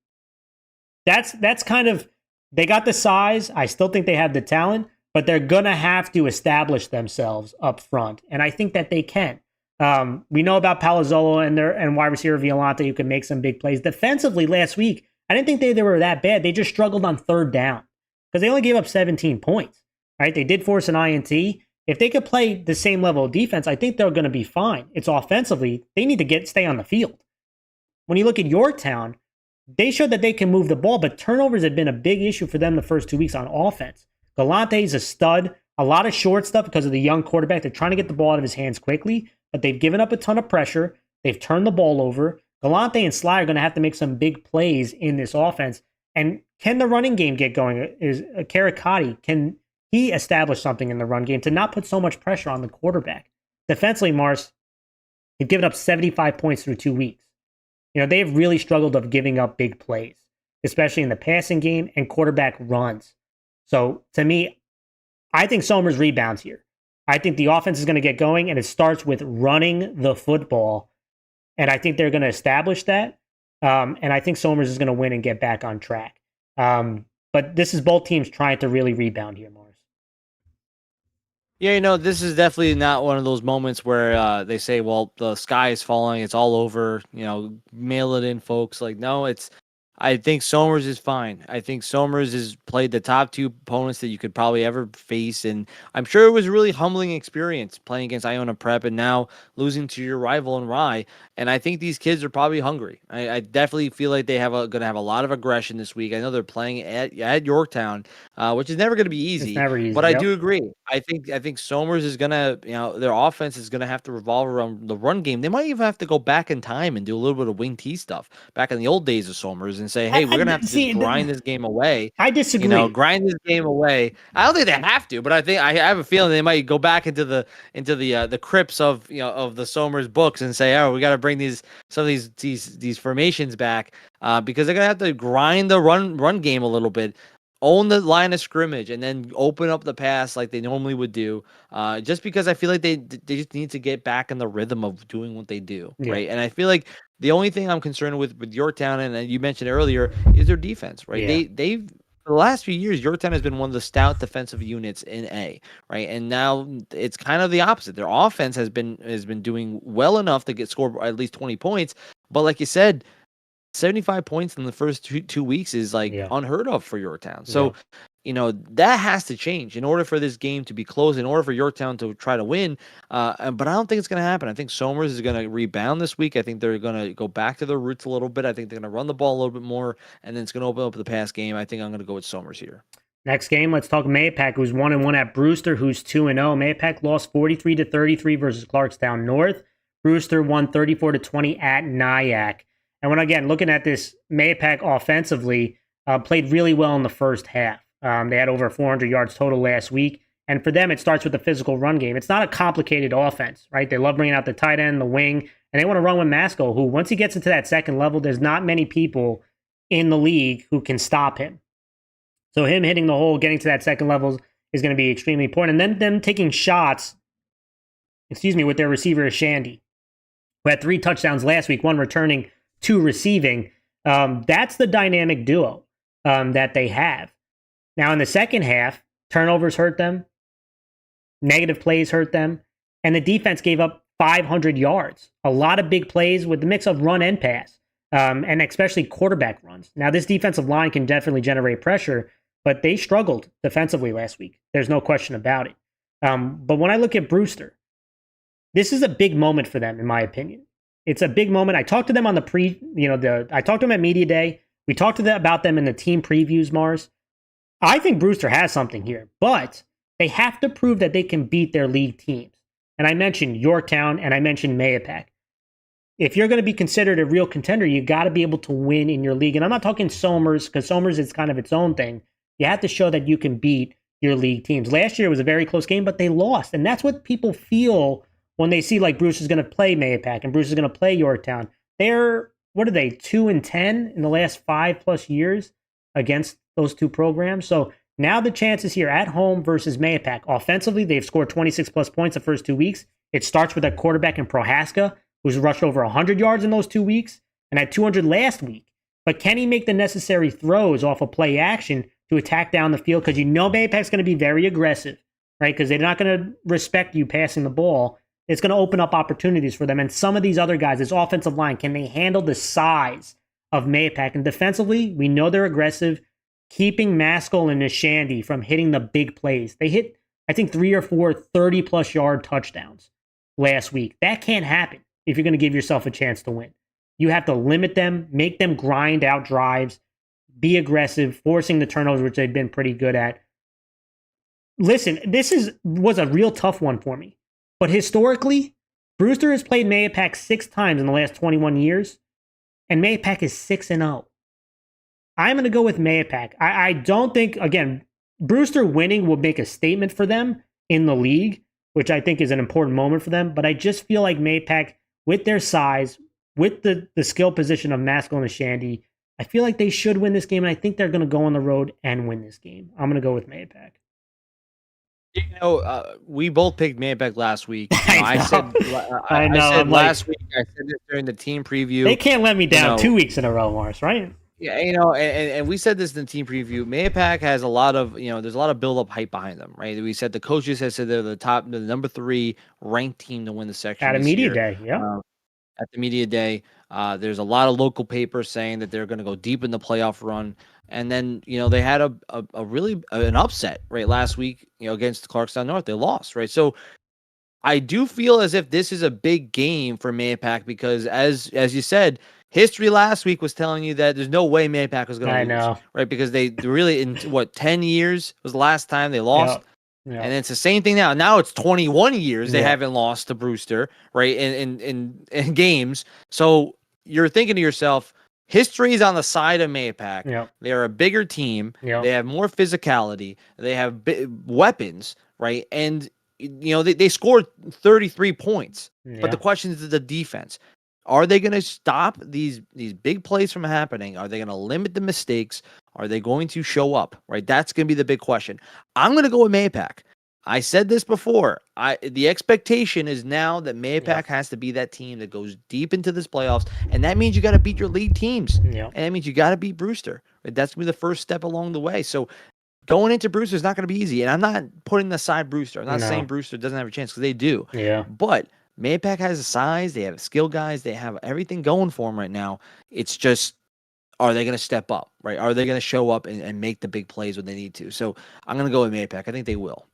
that's kind of, they got the size. I still think they have the talent, but they're going to have to establish themselves up front. And I think that they can. We know about Palazzolo and wide receiver Violante, who can make some big plays. Defensively last week, I didn't think they were that bad. They just struggled on third down because they only gave up 17 points, right? They did force an INT. If they could play the same level of defense, I think they're going to be fine. It's offensively, they need to stay on the field. When you look at Yorktown, they showed that they can move the ball, but turnovers have been a big issue for them the first 2 weeks on offense. Galante's a stud, a lot of short stuff because of the young quarterback. They're trying to get the ball out of his hands quickly, but they've given up a ton of pressure. They've turned the ball over. Galante and Sly are going to have to make some big plays in this offense. And can the running game get going? Is Karikati, can he establish something in the run game to not put so much pressure on the quarterback? Defensively, Mars, they've given up 75 points through 2 weeks. They've really struggled of giving up big plays, especially in the passing game and quarterback runs. So to me, I think Somers rebounds here. I think the offense is going to get going, and it starts with running the football. And I think they're going to establish that. And I think Somers is going to win and get back on track. But this is both teams trying to really rebound here, Mars. Yeah, this is definitely not one of those moments where they say, well, the sky is falling, it's all over, mail it in, folks. Like, no, I think Somers is fine. I think Somers has played the top two opponents that you could probably ever face, and I'm sure it was a really humbling experience playing against Iona Prep and now losing to your rival in Rye. And I think these kids are probably hungry. I definitely feel like they going to have a lot of aggression this week. I know they're playing at Yorktown, which is never going to be easy. It's never easy, but I do agree. I think Somers is going to, their offense is going to have to revolve around the run game. They might even have to go back in time and do a little bit of wing T stuff back in the old days of Somers and say, hey, we're going to have to just grind this game away. I disagree. Grind this game away. I don't think they have to, but I have a feeling they might go back into the crypts of the Somers books and say, oh, we got to bring some of these formations back because they're gonna have to grind the run game a little bit, own the line of scrimmage, and then open up the pass like they normally would do. Just because I feel like they just need to get back in the rhythm of doing what they do, right? And I feel like the only thing I'm concerned with Yorktown, and you mentioned earlier, is their defense, right? Yeah. They've for the last few years, Yorktown has been one of the stout defensive units in A, right? And now it's kind of the opposite. Their offense has been doing well enough to score at least 20 points, but like you said, 75 points in the first two weeks is unheard of for Yorktown. So, that has to change in order for this game to be close, in order for Yorktown to try to win. But I don't think it's going to happen. I think Somers is going to rebound this week. I think they're going to go back to their roots a little bit. I think they're going to run the ball a little bit more, and then it's going to open up the pass game. I think I'm going to go with Somers here. Next game, let's talk Mayapack, who's 1-1 at Brewster, who's 2-0. Mayapack lost 43-33 versus Clarkstown North. Brewster won 34-20 at Nyack. And when, again, looking at this, Mayapack offensively played really well in the first half. They had over 400 yards total last week. And for them, it starts with the physical run game. It's not a complicated offense, right? They love bringing out the tight end, the wing, and they want to run with Masco, who, once he gets into that second level, there's not many people in the league who can stop him. So him hitting the hole, getting to that second level is going to be extremely important. And then them taking shots, with their receiver Shandy, who had 3 touchdowns last week, 1 returning, 2 receiving. That's the dynamic duo that they have. Now, in the second half, turnovers hurt them, negative plays hurt them, and the defense gave up 500 yards. A lot of big plays with the mix of run and pass, and especially quarterback runs. Now, this defensive line can definitely generate pressure, but they struggled defensively last week. There's no question about it. But when I look at Brewster, this is a big moment for them, in my opinion. It's a big moment. I talked to them on I talked to them at Media Day. We talked to them about them in the team previews, Mars. I think Brewster has something here, but they have to prove that they can beat their league teams. And I mentioned Yorktown and I mentioned Mayapack. If you're going to be considered a real contender, you got to be able to win in your league. And I'm not talking Somers, because Somers is kind of its own thing. You have to show that you can beat your league teams. Last year it was a very close game, but they lost. And that's what people feel when they see like Bruce is going to play Mayapack and Bruce is going to play Yorktown. They're, 2-10 in the last 5+ years against those two programs. So now the chances here at home versus Mayapack. Offensively, they've scored 26+ points the first 2 weeks. It starts with a quarterback in Prohaska, who's rushed over 100 yards in those 2 weeks and had 200 last week. But can he make the necessary throws off of play action to attack down the field? Because Mayapac's going to be very aggressive, right? Because they're not going to respect you passing the ball. It's going to open up opportunities for them. And some of these other guys, this offensive line, can they handle the size of Mayapac? And defensively, we know they're aggressive, keeping Maskell and Nishandy from hitting the big plays. They hit, I think, 3 or 4 30-plus yard touchdowns last week. That can't happen if you're going to give yourself a chance to win. You have to limit them, make them grind out drives, be aggressive, forcing the turnovers, which they've been pretty good at. Listen, was a real tough one for me. But historically, Brewster has played Mayapac 6 times in the last 21 years, and Mayapac is 6-0. I'm going to go with Mayapac. I don't think, again, Brewster winning will make a statement for them in the league, which I think is an important moment for them. But I just feel like Mayapac, with their size, with the skill position of Maskell and Nishandy, I feel like they should win this game, and I think they're going to go on the road and win this game. I'm going to go with Mayapac. We both picked Mayapac last week. I said last week. I said this during the team preview. They can't let me down 2 weeks in a row, Morris, right? Yeah, and we said this in the team preview. Mayapac has a lot of, there's a lot of build-up hype behind them, right? We said the coaches have said they're the number 3 ranked team to win the section at a media year. day. Yeah, at the media day, there's a lot of local papers saying that they're going to go deep in the playoff run. And then, they had a really an upset, right, last week, against Clarkstown North. They lost, right? So I do feel as if this is a big game for Mayapac because, as you said, history last week was telling you that there's no way Mayapac was going to lose. Know. Right? Because they really, in 10 years was the last time they lost. Yeah. And it's the same thing now. Now it's 21 years they haven't lost to Brewster, right, in games. So you're thinking to yourself, history is on the side of Mayapac. Yep. They are a bigger team. Yep. They have more physicality. They have weapons, right? And they scored 33 points. Yeah. But the question is the defense. Are they going to stop these big plays from happening? Are they going to limit the mistakes? Are they going to show up? Right? That's going to be the big question. I'm going to go with Mayapac. I said this before. The expectation is now that Mayapac has to be that team that goes deep into this playoffs, and that means you got to beat your league teams. Yeah. And that means you got to beat Brewster. Right? That's going to be the first step along the way. So going into Brewster is not going to be easy. And I'm not putting aside Brewster. I'm not saying Brewster doesn't have a chance because they do. Yeah. But Mayapac has the size. They have the skill guys. They have everything going for them right now. It's just, are they going to step up? Right? Are they going to show up and make the big plays when they need to? So I'm going to go with Mayapac. I think they will.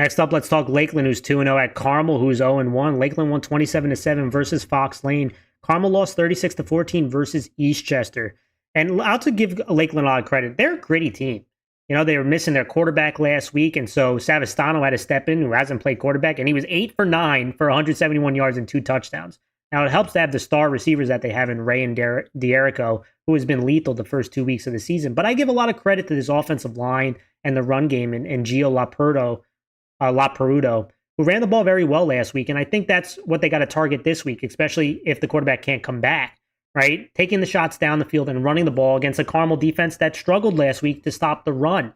Next up, let's talk Lakeland, who's 2-0 at Carmel, who's 0-1. Lakeland won 27-7 versus Fox Lane. Carmel lost 36-14 versus Eastchester. And I'll to give Lakeland a lot of credit. They're a gritty team. They were missing their quarterback last week, and so Savastano had to step in, who hasn't played quarterback, and he was 8 for 9 for 171 yards and 2 touchdowns. Now, it helps to have the star receivers that they have in Ray and D'Erico, who has been lethal the first 2 weeks of the season. But I give a lot of credit to this offensive line and the run game and Gio Laperudo, who ran the ball very well last week. And I think that's what they got to target this week, especially if the quarterback can't come back, right? Taking the shots down the field and running the ball against a Carmel defense that struggled last week to stop the run.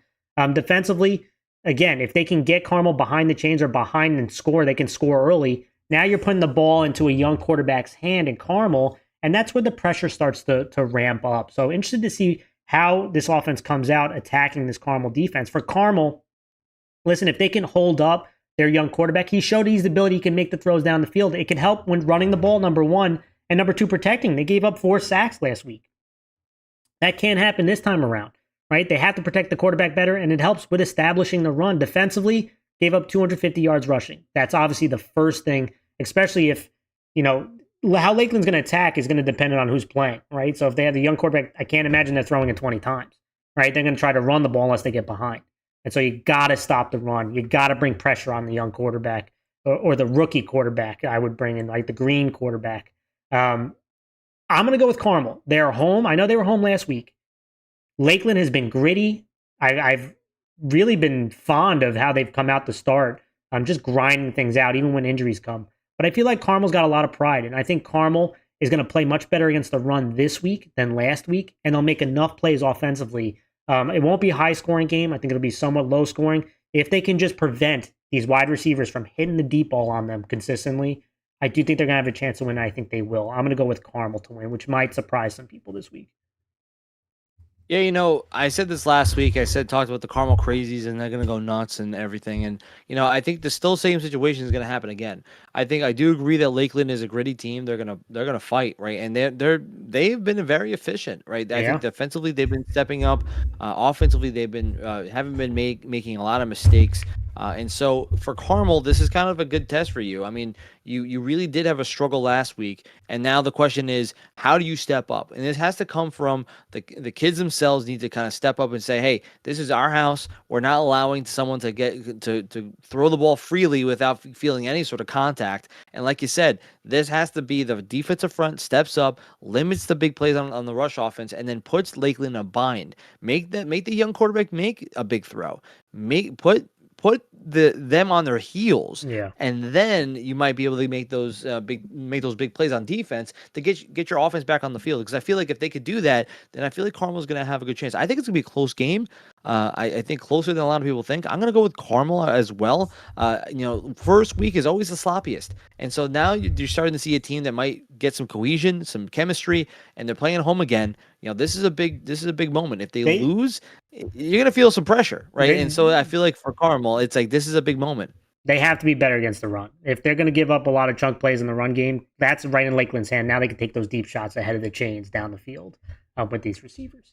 Defensively, again, if they can get Carmel behind the chains or behind and score, they can score early. Now you're putting the ball into a young quarterback's hand in Carmel, and that's where the pressure starts to ramp up. So interested to see how this offense comes out attacking this Carmel defense. For Carmel, listen, if they can hold up their young quarterback, he showed his ability, he can make the throws down the field. It can help when running the ball, number 1, and number 2, protecting. They gave up 4 sacks last week. That can't happen this time around, right? They have to protect the quarterback better, and it helps with establishing the run. Defensively, gave up 250 yards rushing. That's obviously the first thing, especially if, how Lakeland's going to attack is going to depend on who's playing, right? So if they have the young quarterback, I can't imagine they're throwing it 20 times, right? They're going to try to run the ball unless they get behind. And so you got to stop the run. You got to bring pressure on the young quarterback or the rookie quarterback. I would bring in like the green quarterback. I'm going to go with Carmel. They're home. I know they were home last week. Lakeland has been gritty. I've really been fond of how they've come out to start. Just grinding things out, even when injuries come. But I feel like Carmel's got a lot of pride, and I think Carmel is going to play much better against the run this week than last week, and they'll make enough plays offensively. It won't be a high-scoring game. I think it'll be somewhat low-scoring. If they can just prevent these wide receivers from hitting the deep ball on them consistently, I do think they're going to have a chance to win. I think they will. I'm going to go with Carmel to win, which might surprise some people this week. Yeah, I said this last week. Talked about the Carmel Crazies, and they're gonna go nuts and everything. And I think the still same situation is gonna happen again. I do agree that Lakeland is a gritty team. They're gonna fight, right? And they've been very efficient, right? I Yeah. think defensively they've been stepping up. Offensively they've been haven't been making a lot of mistakes. And so for Carmel, this is kind of a good test for you. I mean, you really did have a struggle last week, and now the question is, how do you step up? And this has to come from the kids themselves. Need to kind of step up and say, hey, this is our house. We're not allowing someone to get to throw the ball freely without feeling any sort of contact. And like you said, this has to be the defensive front steps up, limits the big plays on the rush offense, and then puts Lakeland in a bind. Make the young quarterback make a big throw. Put them on their heels, Yeah. and then you might be able to make those big plays on defense to get your offense back on the field. Because I feel like if they could do that, then I feel like Carmel's going to have a good chance. I think it's going to be a close game. I think closer than a lot of people think. I'm going to go with Carmel as well. First week is always the sloppiest, and so now you're starting to see a team that might get some cohesion, some chemistry, and they're playing at home again. This is a big moment. If they lose, you're gonna feel some pressure, right? And so I feel like for Carmel, it's like this is a big moment. They have to be better against the run. If they're going to give up a lot of chunk plays in the run game, that's right in Lakeland's hand. Now they can take those deep shots ahead of the chains down the field with these receivers.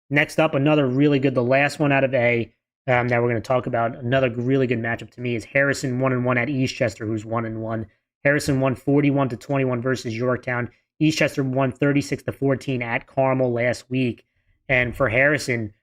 Next up, another really good, the last one out of A that we're going to talk about. Another really good matchup to me is Harrison 1-1 at Eastchester, who's 1-1. Harrison won 41-21 versus Yorktown. Eastchester won 36-14 at Carmel last week. And for Harrison,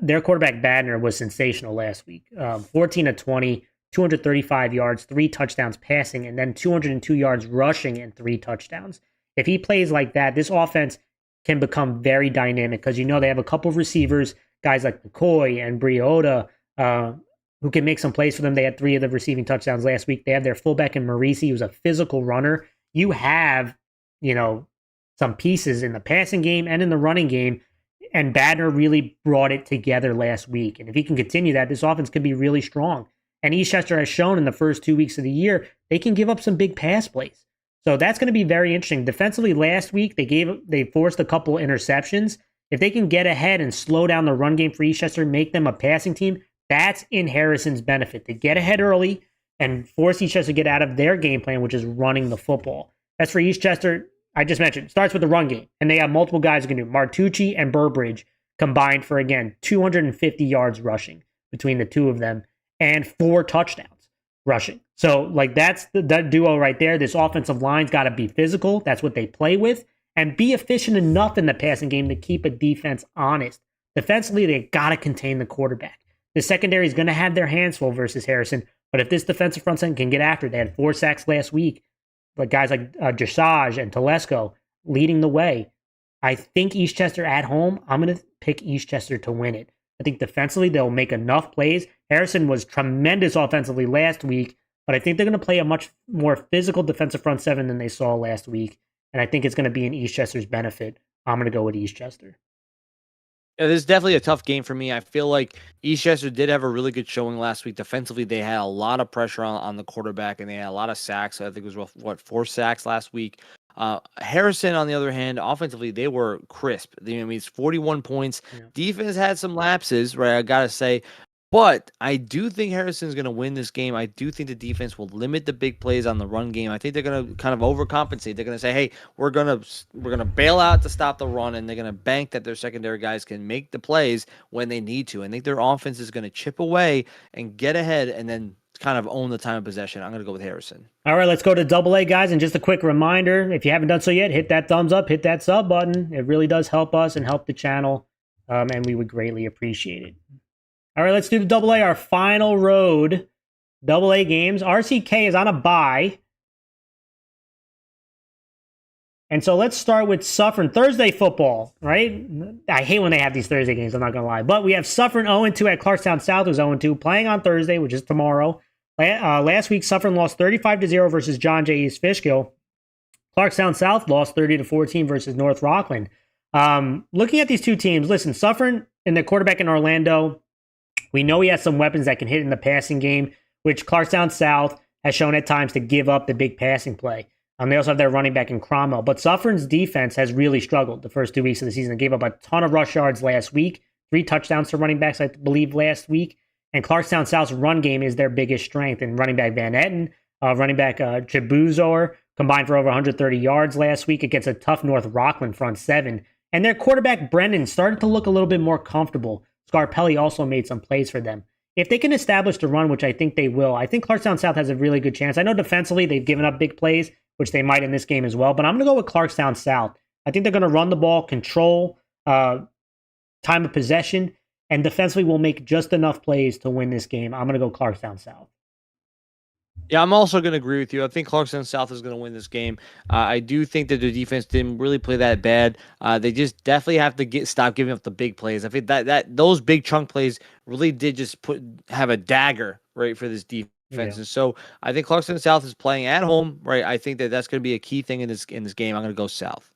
their quarterback Badner was sensational last week. 14-20, 235 yards, 3 touchdowns passing, and then 202 yards rushing and 3 touchdowns. If he plays like that, this offense can become very dynamic because they have a couple of receivers, guys like McCoy and Briota, who can make some plays for them. They had 3 of the receiving touchdowns last week. They have their fullback in Marisi, who's a physical runner. You have, some pieces in the passing game and in the running game, and Badner really brought it together last week. And if he can continue that, this offense could be really strong. And Eastchester has shown in the first 2 weeks of the year, they can give up some big pass plays. So that's going to be very interesting. Defensively, last week, they forced a couple interceptions. If they can get ahead and slow down the run game for Eastchester, make them a passing team, that's in Harrison's benefit. To get ahead early and force Eastchester to get out of their game plan, which is running the football. That's for Eastchester. I just mentioned, starts with the run game, and they have multiple guys who can do. Martucci and Burbridge combined for, again, 250 yards rushing between the two of them and 4 touchdowns rushing. So, that's that duo right there. This offensive line's got to be physical. That's what they play with, and be efficient enough in the passing game to keep a defense honest. Defensively, they got to contain the quarterback. The secondary is going to have their hands full versus Harrison, but if this defensive front end can get after it, they had 4 sacks last week. But guys like Dressage and Telesco leading the way. I think Eastchester at home, I'm going to pick Eastchester to win it. I think defensively, they'll make enough plays. Harrison was tremendous offensively last week, but I think they're going to play a much more physical defensive front 7 than they saw last week. And I think it's going to be in Eastchester's benefit. I'm going to go with Eastchester. Yeah, this is definitely a tough game for me. I feel like Eastchester did have a really good showing last week. Defensively, they had a lot of pressure on the quarterback, and they had a lot of sacks. I think it was, 4 sacks last week. Harrison, on the other hand, offensively, they were crisp. It's 41 points. Yeah. Defense had some lapses, right? I got to say. But I do think Harrison's going to win this game. I do think the defense will limit the big plays on the run game. I think they're going to kind of overcompensate. They're going to say, "Hey, we're going to bail out to stop the run," and they're going to bank that their secondary guys can make the plays when they need to. I think their offense is going to chip away and get ahead, and then kind of own the time of possession. I'm going to go with Harrison. All right, let's go to AA, guys. And just a quick reminder: if you haven't done so yet, hit that thumbs up, hit that sub button. It really does help us and help the channel, and we would greatly appreciate it. All right, let's do the AA, our final road AA games. RCK is on a bye. And so let's start with Suffern. Thursday football, right? I hate when they have these Thursday games, I'm not going to lie. But we have Suffern 0-2 at Clarkstown South, who's 0-2, playing on Thursday, which is tomorrow. Last week, Suffern lost 35-0 versus John J. East Fishkill. Clarkstown South lost 30-14 versus North Rockland. Looking at these two teams, listen, Suffern and the quarterback in Orlando, we know he has some weapons that can hit in the passing game, which Clarkstown South has shown at times to give up the big passing play. They also have their running back in Cromwell. But Suffern's defense has really struggled the first 2 weeks of the season. They gave up a ton of rush yards last week, 3 touchdowns to running backs, I believe, last week. And Clarkstown South's run game is their biggest strength. And running back Van Etten, running back Jabuzor combined for over 130 yards last week against a tough North Rockland front seven. And their quarterback Brennan started to look a little bit more comfortable. Scarpelli also made some plays for them. If they can establish the run, which I think they will, I think Clarkstown South has a really good chance. I know defensively they've given up big plays, which they might in this game as well. But I'm going to go with Clarkstown South. I think they're going to run the ball, control time of possession, and defensively will make just enough plays to win this game. I'm going to go Clarkstown South. Yeah, I'm also going to agree with you. I think Clarkstown South is going to win this game. I do think that the defense didn't really play that bad. They just definitely have to stop giving up the big plays. I think that those big chunk plays really did just have a dagger right for this defense. Yeah. And so I think Clarkstown South is playing at home, right? I think that's going to be a key thing in this game. I'm going to go South.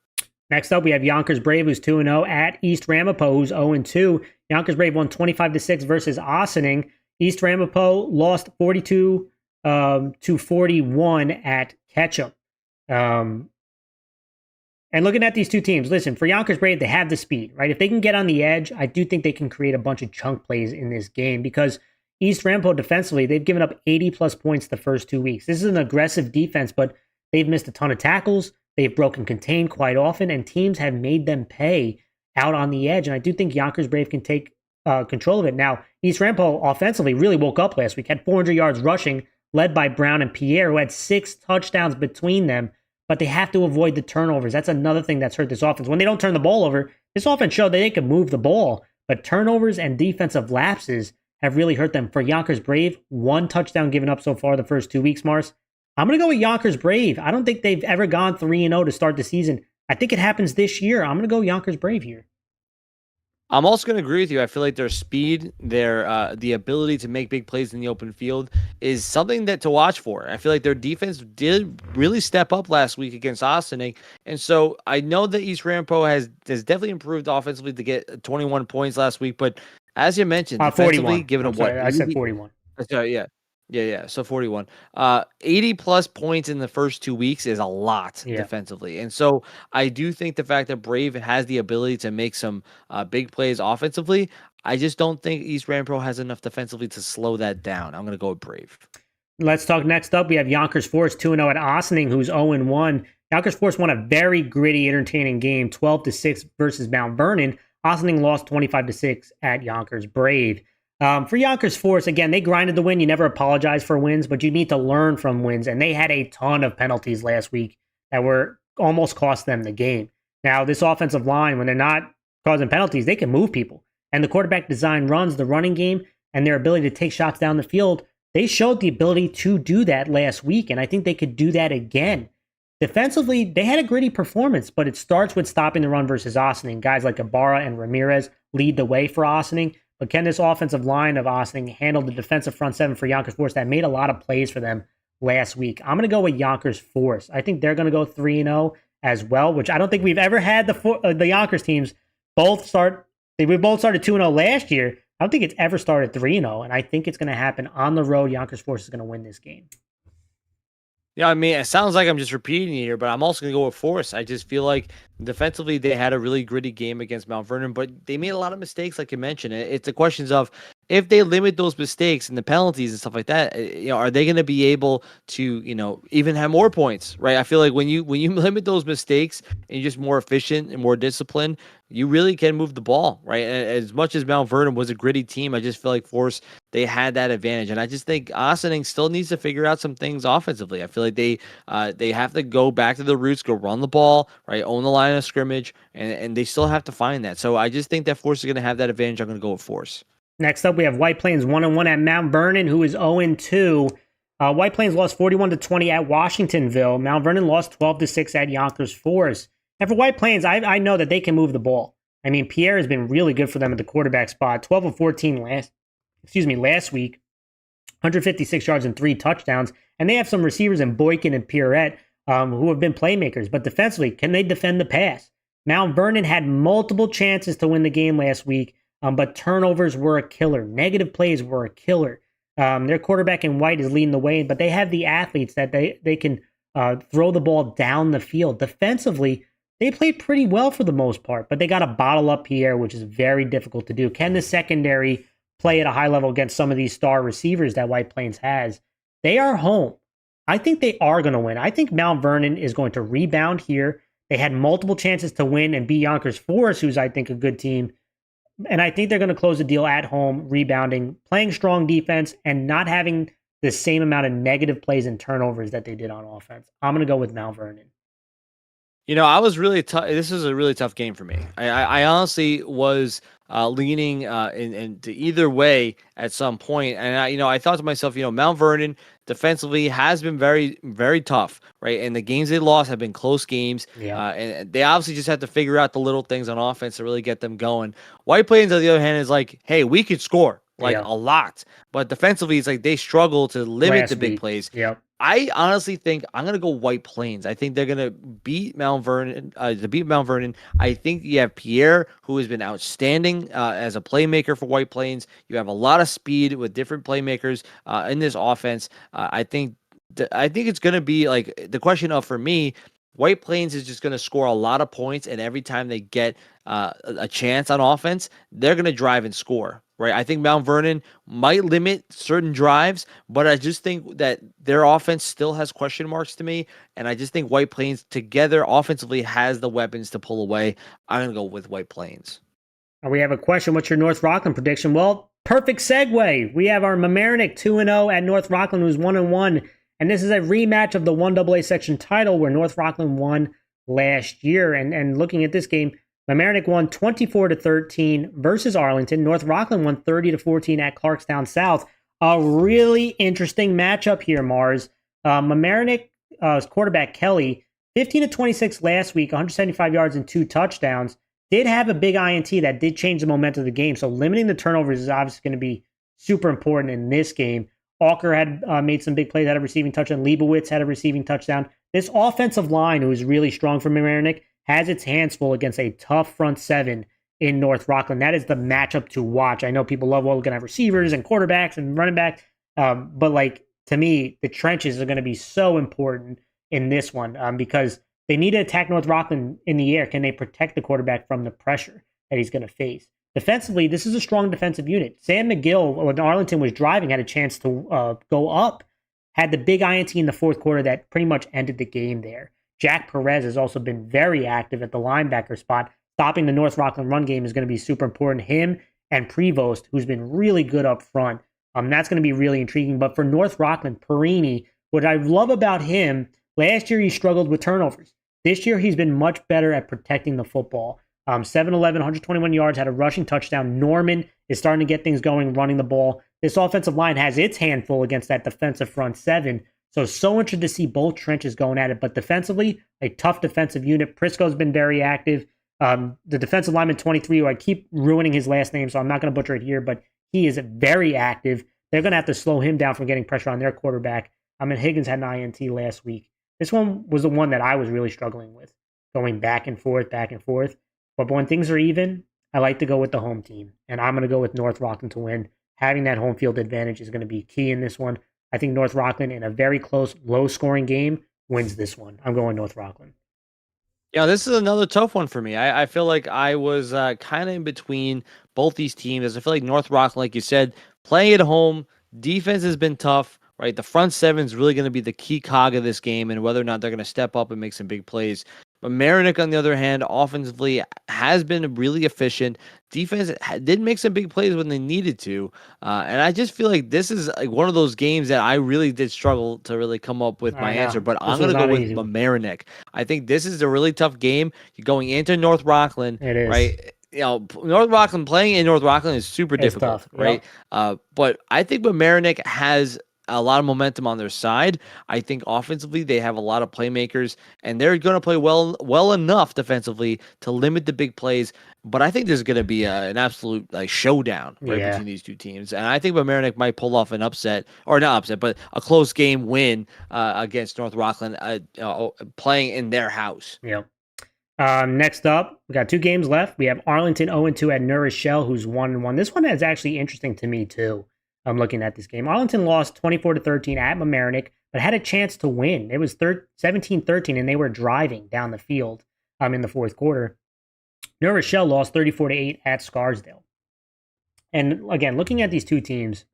Next up, we have Yonkers Brave, who's 2-0 at East Ramapo, who's 0-2. Yonkers Brave won 25-6 versus Ossining. East Ramapo lost 42 to 41 at Ketchum. And looking at these two teams, listen, for Yonkers Brave, they have the speed, right? If they can get on the edge, I do think they can create a bunch of chunk plays in this game because East Ramapo defensively, they've given up 80-plus points the first 2 weeks. This is an aggressive defense, but they've missed a ton of tackles. They've broken contain quite often, and teams have made them pay out on the edge. And I do think Yonkers Brave can take control of it. Now, East Ramapo offensively really woke up last week, had 400 yards rushing, led by Brown and Pierre, who had 6 touchdowns between them, but they have to avoid the turnovers. That's another thing that's hurt this offense. When they don't turn the ball over, this offense showed that they can move the ball, but turnovers and defensive lapses have really hurt them. For Yonkers Brave, 1 touchdown given up so far the first 2 weeks, Mars. I'm going to go with Yonkers Brave. I don't think they've ever gone 3-0 to start the season. I think it happens this year. I'm going to go Yonkers Brave here. I'm also going to agree with you. I feel like their speed, their the ability to make big plays in the open field is something that to watch for. I feel like their defense did really step up last week against Ossining. And so I know that East Ramapo has definitely improved offensively to get 21 points last week. But as you mentioned, defensively, 41. given up what? I said 41. Sorry, yeah. Yeah. So 41. 80 plus points in the first 2 weeks is a lot defensively. And so I do think the fact that Brave has the ability to make some big plays offensively, I just don't think East Ramapo has enough defensively to slow that down. I'm going to go with Brave. Let's talk next up. We have Yonkers Forest 2-0 at Ossining, who's 0-1. Yonkers Forest won a very gritty, entertaining game, 12-6 versus Mount Vernon. Ossining lost 25-6 at Yonkers Brave. For Yonkers Forest, again, they grinded the win. You never apologize for wins, but you need to learn from wins. And they had a ton of penalties last week that were almost cost them the game. Now, this offensive line, when they're not causing penalties, they can move people. And the quarterback design runs, the running game, and their ability to take shots down the field, they showed the ability to do that last week. And I think they could do that again. Defensively, they had a gritty performance, but it starts with stopping the run versus Ossining. Guys like Ibarra and Ramirez lead the way for Ossining. But can this offensive line of Ossining handle the defensive front seven for Yonkers Forest that made a lot of plays for them last week? I'm going to go with Yonkers Forest. I think they're going to go 3-0 as well, which I don't think we've ever had the Yonkers teams both start. We both started 2-0 last year. I don't think it's ever started 3-0, and I think it's going to happen on the road. Yonkers Forest is going to win this game. Yeah, I mean, it sounds like I'm just repeating it here, but I'm also going to go with Forest. I just feel like defensively they had a really gritty game against Mount Vernon, but they made a lot of mistakes, like you mentioned. It's the questions of if they limit those mistakes and the penalties and stuff like that, are they going to be able to, even have more points, right? I feel like when you limit those mistakes and you're just more efficient and more disciplined, you really can move the ball, right? And as much as Mount Vernon was a gritty team, I just feel like Forest, they had that advantage. And I just think Ossining still needs to figure out some things offensively. I feel like they have to go back to the roots, go run the ball, right? Own the line of scrimmage, and they still have to find that. So I just think that Forest is going to have that advantage. I'm going to go with Forest. Next up, we have White Plains 1-1 at Mount Vernon, who is 0-2. White Plains lost 41-20 at Washingtonville. Mount Vernon lost 12-6 at Yonkers Forest. And for White Plains, I know that they can move the ball. I mean, Pierre has been really good for them at the quarterback spot. 12 of 14 last week. 156 yards and 3 touchdowns. And they have some receivers in Boykin and Pierrette who have been playmakers. But defensively, can they defend the pass? Mount Vernon had multiple chances to win the game last week, but turnovers were a killer. Negative plays were a killer. Their quarterback in White is leading the way, but they have the athletes that they can throw the ball down the field. Defensively, they played pretty well for the most part, but they got to bottle up here, which is very difficult to do. Can the secondary play at a high level against some of these star receivers that White Plains has? They are home. I think they are going to win. I think Mount Vernon is going to rebound here. They had multiple chances to win and beat Yonkers Forest, who's, I think, a good team. And I think they're going to close the deal at home, rebounding, playing strong defense, and not having the same amount of negative plays and turnovers that they did on offense. I'm going to go with Mount Vernon. I was really tough. This is a really tough game for me. I honestly was leaning into either way at some point, and I thought to myself, Mount Vernon defensively has been very, very tough, right? And the games they lost have been close games, and they obviously just have to figure out the little things on offense to really get them going. White Plains, on the other hand, is like, hey, we could score a lot, but defensively, it's like they struggle to limit the big plays. Yep. I honestly think I'm gonna go White Plains. I think they're gonna beat Mount Vernon. I think you have Pierre, who has been outstanding as a playmaker for White Plains. You have a lot of speed with different playmakers in this offense. I think it's gonna be like the question of, for me, White Plains is just going to score a lot of points, and every time they get a chance on offense, they're going to drive and score, right? I think Mount Vernon might limit certain drives, but I just think that their offense still has question marks to me, and I just think White Plains together offensively has the weapons to pull away. I'm going to go with White Plains. We have a question. What's your North Rockland prediction? Well, perfect segue. We have our Mamaroneck 2-0 at North Rockland, who's 1-1. And this is a rematch of the 1AA section title where North Rockland won last year. And looking at this game, Mamaroneck won 24-13 versus Arlington. North Rockland won 30-14 at Clarkstown South. A really interesting matchup here, Mars. Mamaroneck quarterback Kelly, 15-26 last week, 175 yards and 2 touchdowns. Did have a big INT that did change the momentum of the game. So limiting the turnovers is obviously going to be super important in this game. Walker had made some big plays, had a receiving touchdown. Leibowitz had a receiving touchdown. This offensive line, who is really strong for Mamaroneck, has its hands full against a tough front seven in North Rockland. That is the matchup to watch. I know people love looking at receivers and quarterbacks and running back, but to me, the trenches are going to be so important in this one because they need to attack North Rockland in the air. Can they protect the quarterback from the pressure that he's going to face? Defensively, this is a strong defensive unit. Sam McGill, when Arlington was driving, had a chance to go up, had the big INT in the fourth quarter that pretty much ended the game there. Jack Perez has also been very active at the linebacker spot. Stopping the North Rockland run game is going to be super important. Him and Prevost, who's been really good up front, that's going to be really intriguing. But for North Rockland, Perini, what I love about him, last year he struggled with turnovers. This year he's been much better at protecting the football. 7-11, 121 yards, had a rushing touchdown. Norman is starting to get things going, running the ball. This offensive line has its handful against that defensive front seven. So interested to see both trenches going at it. But defensively, a tough defensive unit. Prisco's been very active. The defensive lineman 23, who I keep ruining his last name, so I'm not going to butcher it here, but he is very active. They're going to have to slow him down from getting pressure on their quarterback. Higgins had an INT last week. This one was the one that I was really struggling with, going back and forth, back and forth. But when things are even, I like to go with the home team. And I'm going to go with North Rockland to win. Having that home field advantage is going to be key in this one. I think North Rockland, in a very close, low-scoring game, wins this one. I'm going North Rockland. Yeah, this is another tough one for me. I feel like I was kind of in between both these teams. I feel like North Rockland, like you said, playing at home, defense has been tough, right? The front seven is really going to be the key cog of this game and whether or not they're going to step up and make some big plays. But Mamaroneck, on the other hand, offensively has been really efficient. Defense did make some big plays when they needed to. And I just feel like this is like one of those games that I really did struggle to really come up with my answer. But I'm going to go with Mamaroneck. I think this is a really tough game. You're going into North Rockland, it is. Right? North Rockland, playing in North Rockland is super difficult, tough, right? Yep. But I think Mamaroneck has a lot of momentum on their side. I think offensively they have a lot of playmakers, and they're going to play well enough defensively to limit the big plays. But I think there's going to be an absolute showdown between these two teams, and I think Mamaroneck might pull off an upset, or not upset, but a close game win against North Rockland, playing in their house. Yep. Next up, we got 2 games left. We have Arlington 0-2 at New Rochelle, who's 1-1. This one is actually interesting to me too. I'm looking at this game. Arlington lost 24-13 at Mamaroneck, but had a chance to win. It was 17-13, and they were driving down the field in the fourth quarter. New Rochelle lost 34-8 at Scarsdale. And again, looking at these two teams,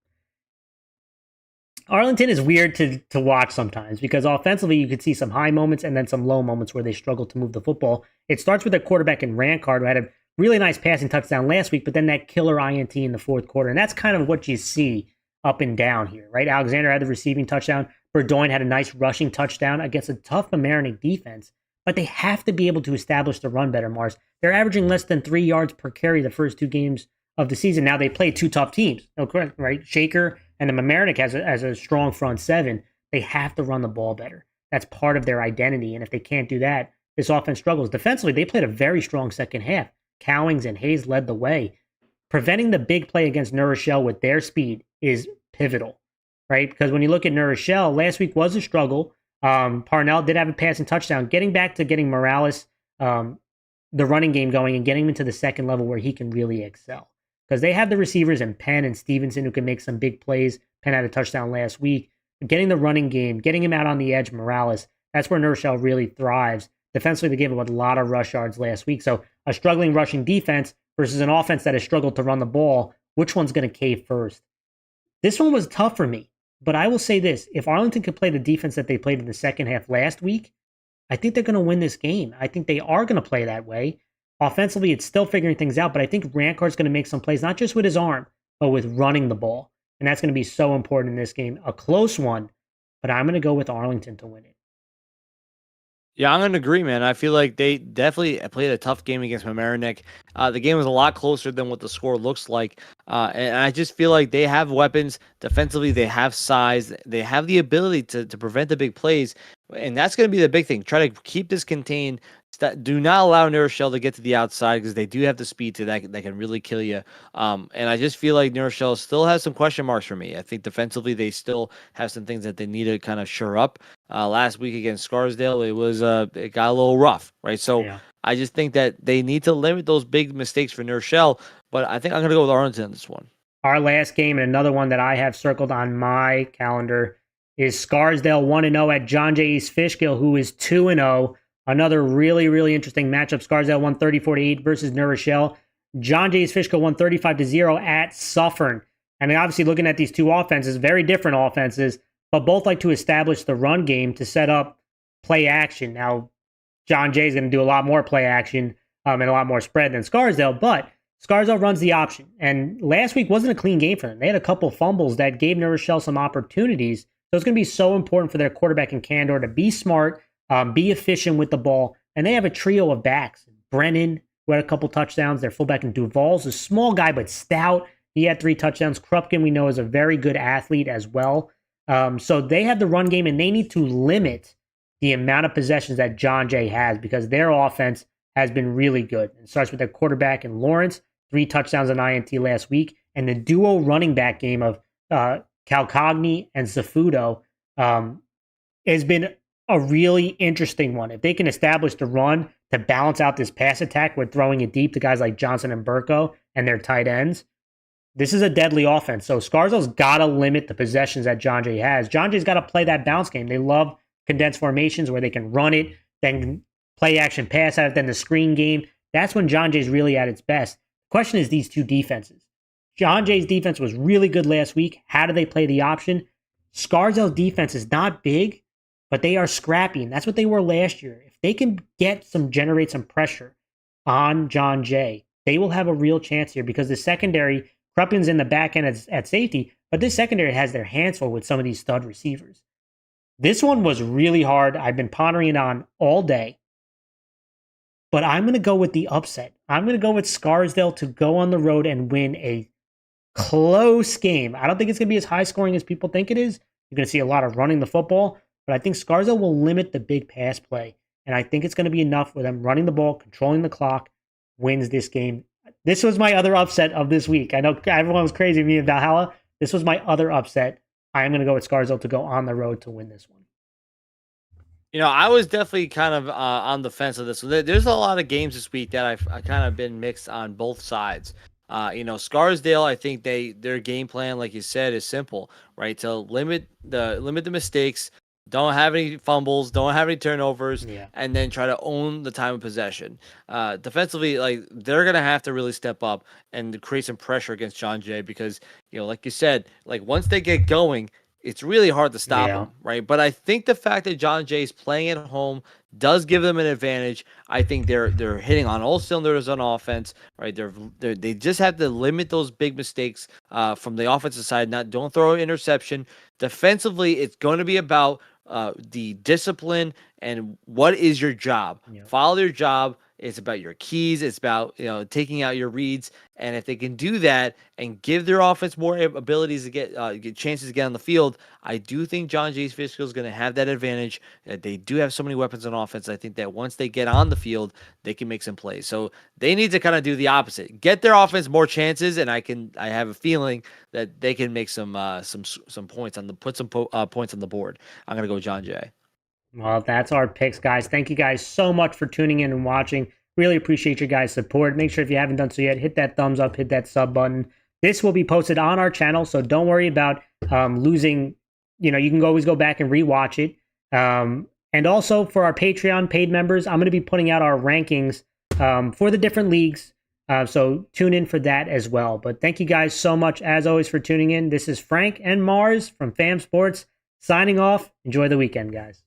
Arlington is weird to watch sometimes because offensively you could see some high moments and then some low moments where they struggle to move the football. It starts with their quarterback in Rancard, who had a really nice passing touchdown last week, but then that killer INT in the fourth quarter. And that's kind of what you see up and down here, right? Alexander had the receiving touchdown. Burdoin had a nice rushing touchdown against a tough Mamaroneck defense. But they have to be able to establish the run better, Mars. They're averaging less than 3 yards per carry the first two games of the season. Now, they play two tough teams, right? Shaker and the Mamaroneck has a strong front seven. They have to run the ball better. That's part of their identity. And if they can't do that, this offense struggles. Defensively, they played a very strong second half. Cowings and Hayes led the way. Preventing the big play against New Rochelle with their speed is pivotal, right? Because when you look at New Rochelle, last week was a struggle. Parnell did have a passing touchdown. Getting back to getting Morales, the running game going and getting him into the second level where he can really excel. Because they have the receivers in Penn and Stevenson who can make some big plays. Penn had a touchdown last week. Getting the running game, getting him out on the edge, Morales, that's where New Rochelle really thrives. Defensively, they gave up a lot of rush yards last week. So a struggling rushing defense versus an offense that has struggled to run the ball, which one's going to cave first? This one was tough for me. But I will say this, if Arlington could play the defense that they played in the second half last week, I think they're going to win this game. I think they are going to play that way. Offensively, it's still figuring things out, but I think Rancard's going to make some plays, not just with his arm, but with running the ball. And that's going to be so important in this game. A close one, but I'm going to go with Arlington to win it. Yeah, I'm going to agree, man. I feel like they definitely played a tough game against Mamaroneck. The game was a lot closer than what the score looks like. And I just feel like they have weapons. Defensively, they have size. They have the ability to prevent the big plays. And that's going to be the big thing. Try to keep this contained. Do not allow New Rochelle to get to the outside because they do have the speed to that can really kill you. And I just feel like New Rochelle still has some question marks for me. I think defensively they still have some things that they need to kind of shore up. Last week against Scarsdale, it got a little rough, right? So yeah. I just think that they need to limit those big mistakes for New Rochelle. But I think I'm going to go with Arlington on this one. Our last game, and another one that I have circled on my calendar, is Scarsdale 1-0 at John J. East Fishkill, who is 2-0. Another really, really interesting matchup. Scarsdale won 34-8 versus New Rochelle. John J. East Fishkill won 35-0 at Suffern. And obviously looking at these two offenses, very different offenses, but both like to establish the run game to set up play action. Now, John Jay is going to do a lot more play action and a lot more spread than Scarsdale, but Scarsdale runs the option. And last week wasn't a clean game for them. They had a couple fumbles that gave New Rochelle some opportunities. So it's going to be so important for their quarterback in Candor to be smart, be efficient with the ball. And they have a trio of backs. Brennan, who had a couple touchdowns. Their fullback in Duval's a small guy, but stout. He had 3 touchdowns. Krupkin, we know, is a very good athlete as well. So they have the run game, and they need to limit the amount of possessions that John Jay has because their offense has been really good. It starts with their quarterback in Lawrence, 3 touchdowns on INT last week, and the duo running back game of Calcagni and Zafudo has been a really interesting one. If they can establish the run to balance out this pass attack with throwing it deep to guys like Johnson and Burko and their tight ends, this is a deadly offense. So Scarsdale's got to limit the possessions that John Jay has. John Jay's got to play that bounce game. They love condensed formations where they can run it, then play action pass out, then the screen game. That's when John Jay's really at its best. The question is these two defenses. John Jay's defense was really good last week. How do they play the option? Scarsdale's defense is not big, but they are scrappy, and that's what they were last year. If they can generate some pressure on John Jay, they will have a real chance here because the secondary, Krupin's in the back end at safety, but this secondary has their hands full with some of these stud receivers. This one was really hard. I've been pondering it on all day, but I'm going to go with the upset. I'm going to go with Scarsdale to go on the road and win a close game. I don't think it's going to be as high scoring as people think it is. You're going to see a lot of running the football, but I think Scarsdale will limit the big pass play, and I think it's going to be enough with them running the ball, controlling the clock, wins this game. This was my other upset of this week. I know everyone was crazy with me in Valhalla. This was my other upset. I am going to go with Scarsdale to go on the road to win this one. You know, I was definitely kind of on the fence of this. There's a lot of games this week that I kind of been mixed on both sides. Scarsdale, I think their game plan, like you said, is simple, right? To limit the mistakes, don't have any fumbles, don't have any turnovers, Yeah. and then try to own the time of possession. Defensively, like they're gonna have to really step up and create some pressure against John Jay because like you said, like once they get going, it's really hard to stop Yeah. them, right? But I think the fact that John Jay is playing at home does give them an advantage. I think they're hitting on all cylinders on offense, right? They just have to limit those big mistakes from the offensive side. Don't throw an interception. Defensively, it's going to be about the discipline and what is your job. Yeah. Follow your job. It's about your keys. It's about taking out your reads. And if they can do that and give their offense more abilities to get chances to get on the field, I do think John Jay's Fiscal is going to have that advantage. They do have so many weapons on offense. I think that once they get on the field, they can make some plays. So they need to kind of do the opposite, get their offense more chances, and I have a feeling that they can make some points put some points on the board. I'm gonna go John Jay. Well, that's our picks, guys. Thank you guys so much for tuning in and watching. Really appreciate your guys' support. Make sure if you haven't done so yet, hit that thumbs up, hit that sub button. This will be posted on our channel, so don't worry about losing. You can always go back and rewatch it. And also for our Patreon paid members, I'm going to be putting out our rankings for the different leagues. So tune in for that as well. But thank you guys so much, as always, for tuning in. This is Frank and Mars from Fam Sports signing off. Enjoy the weekend, guys.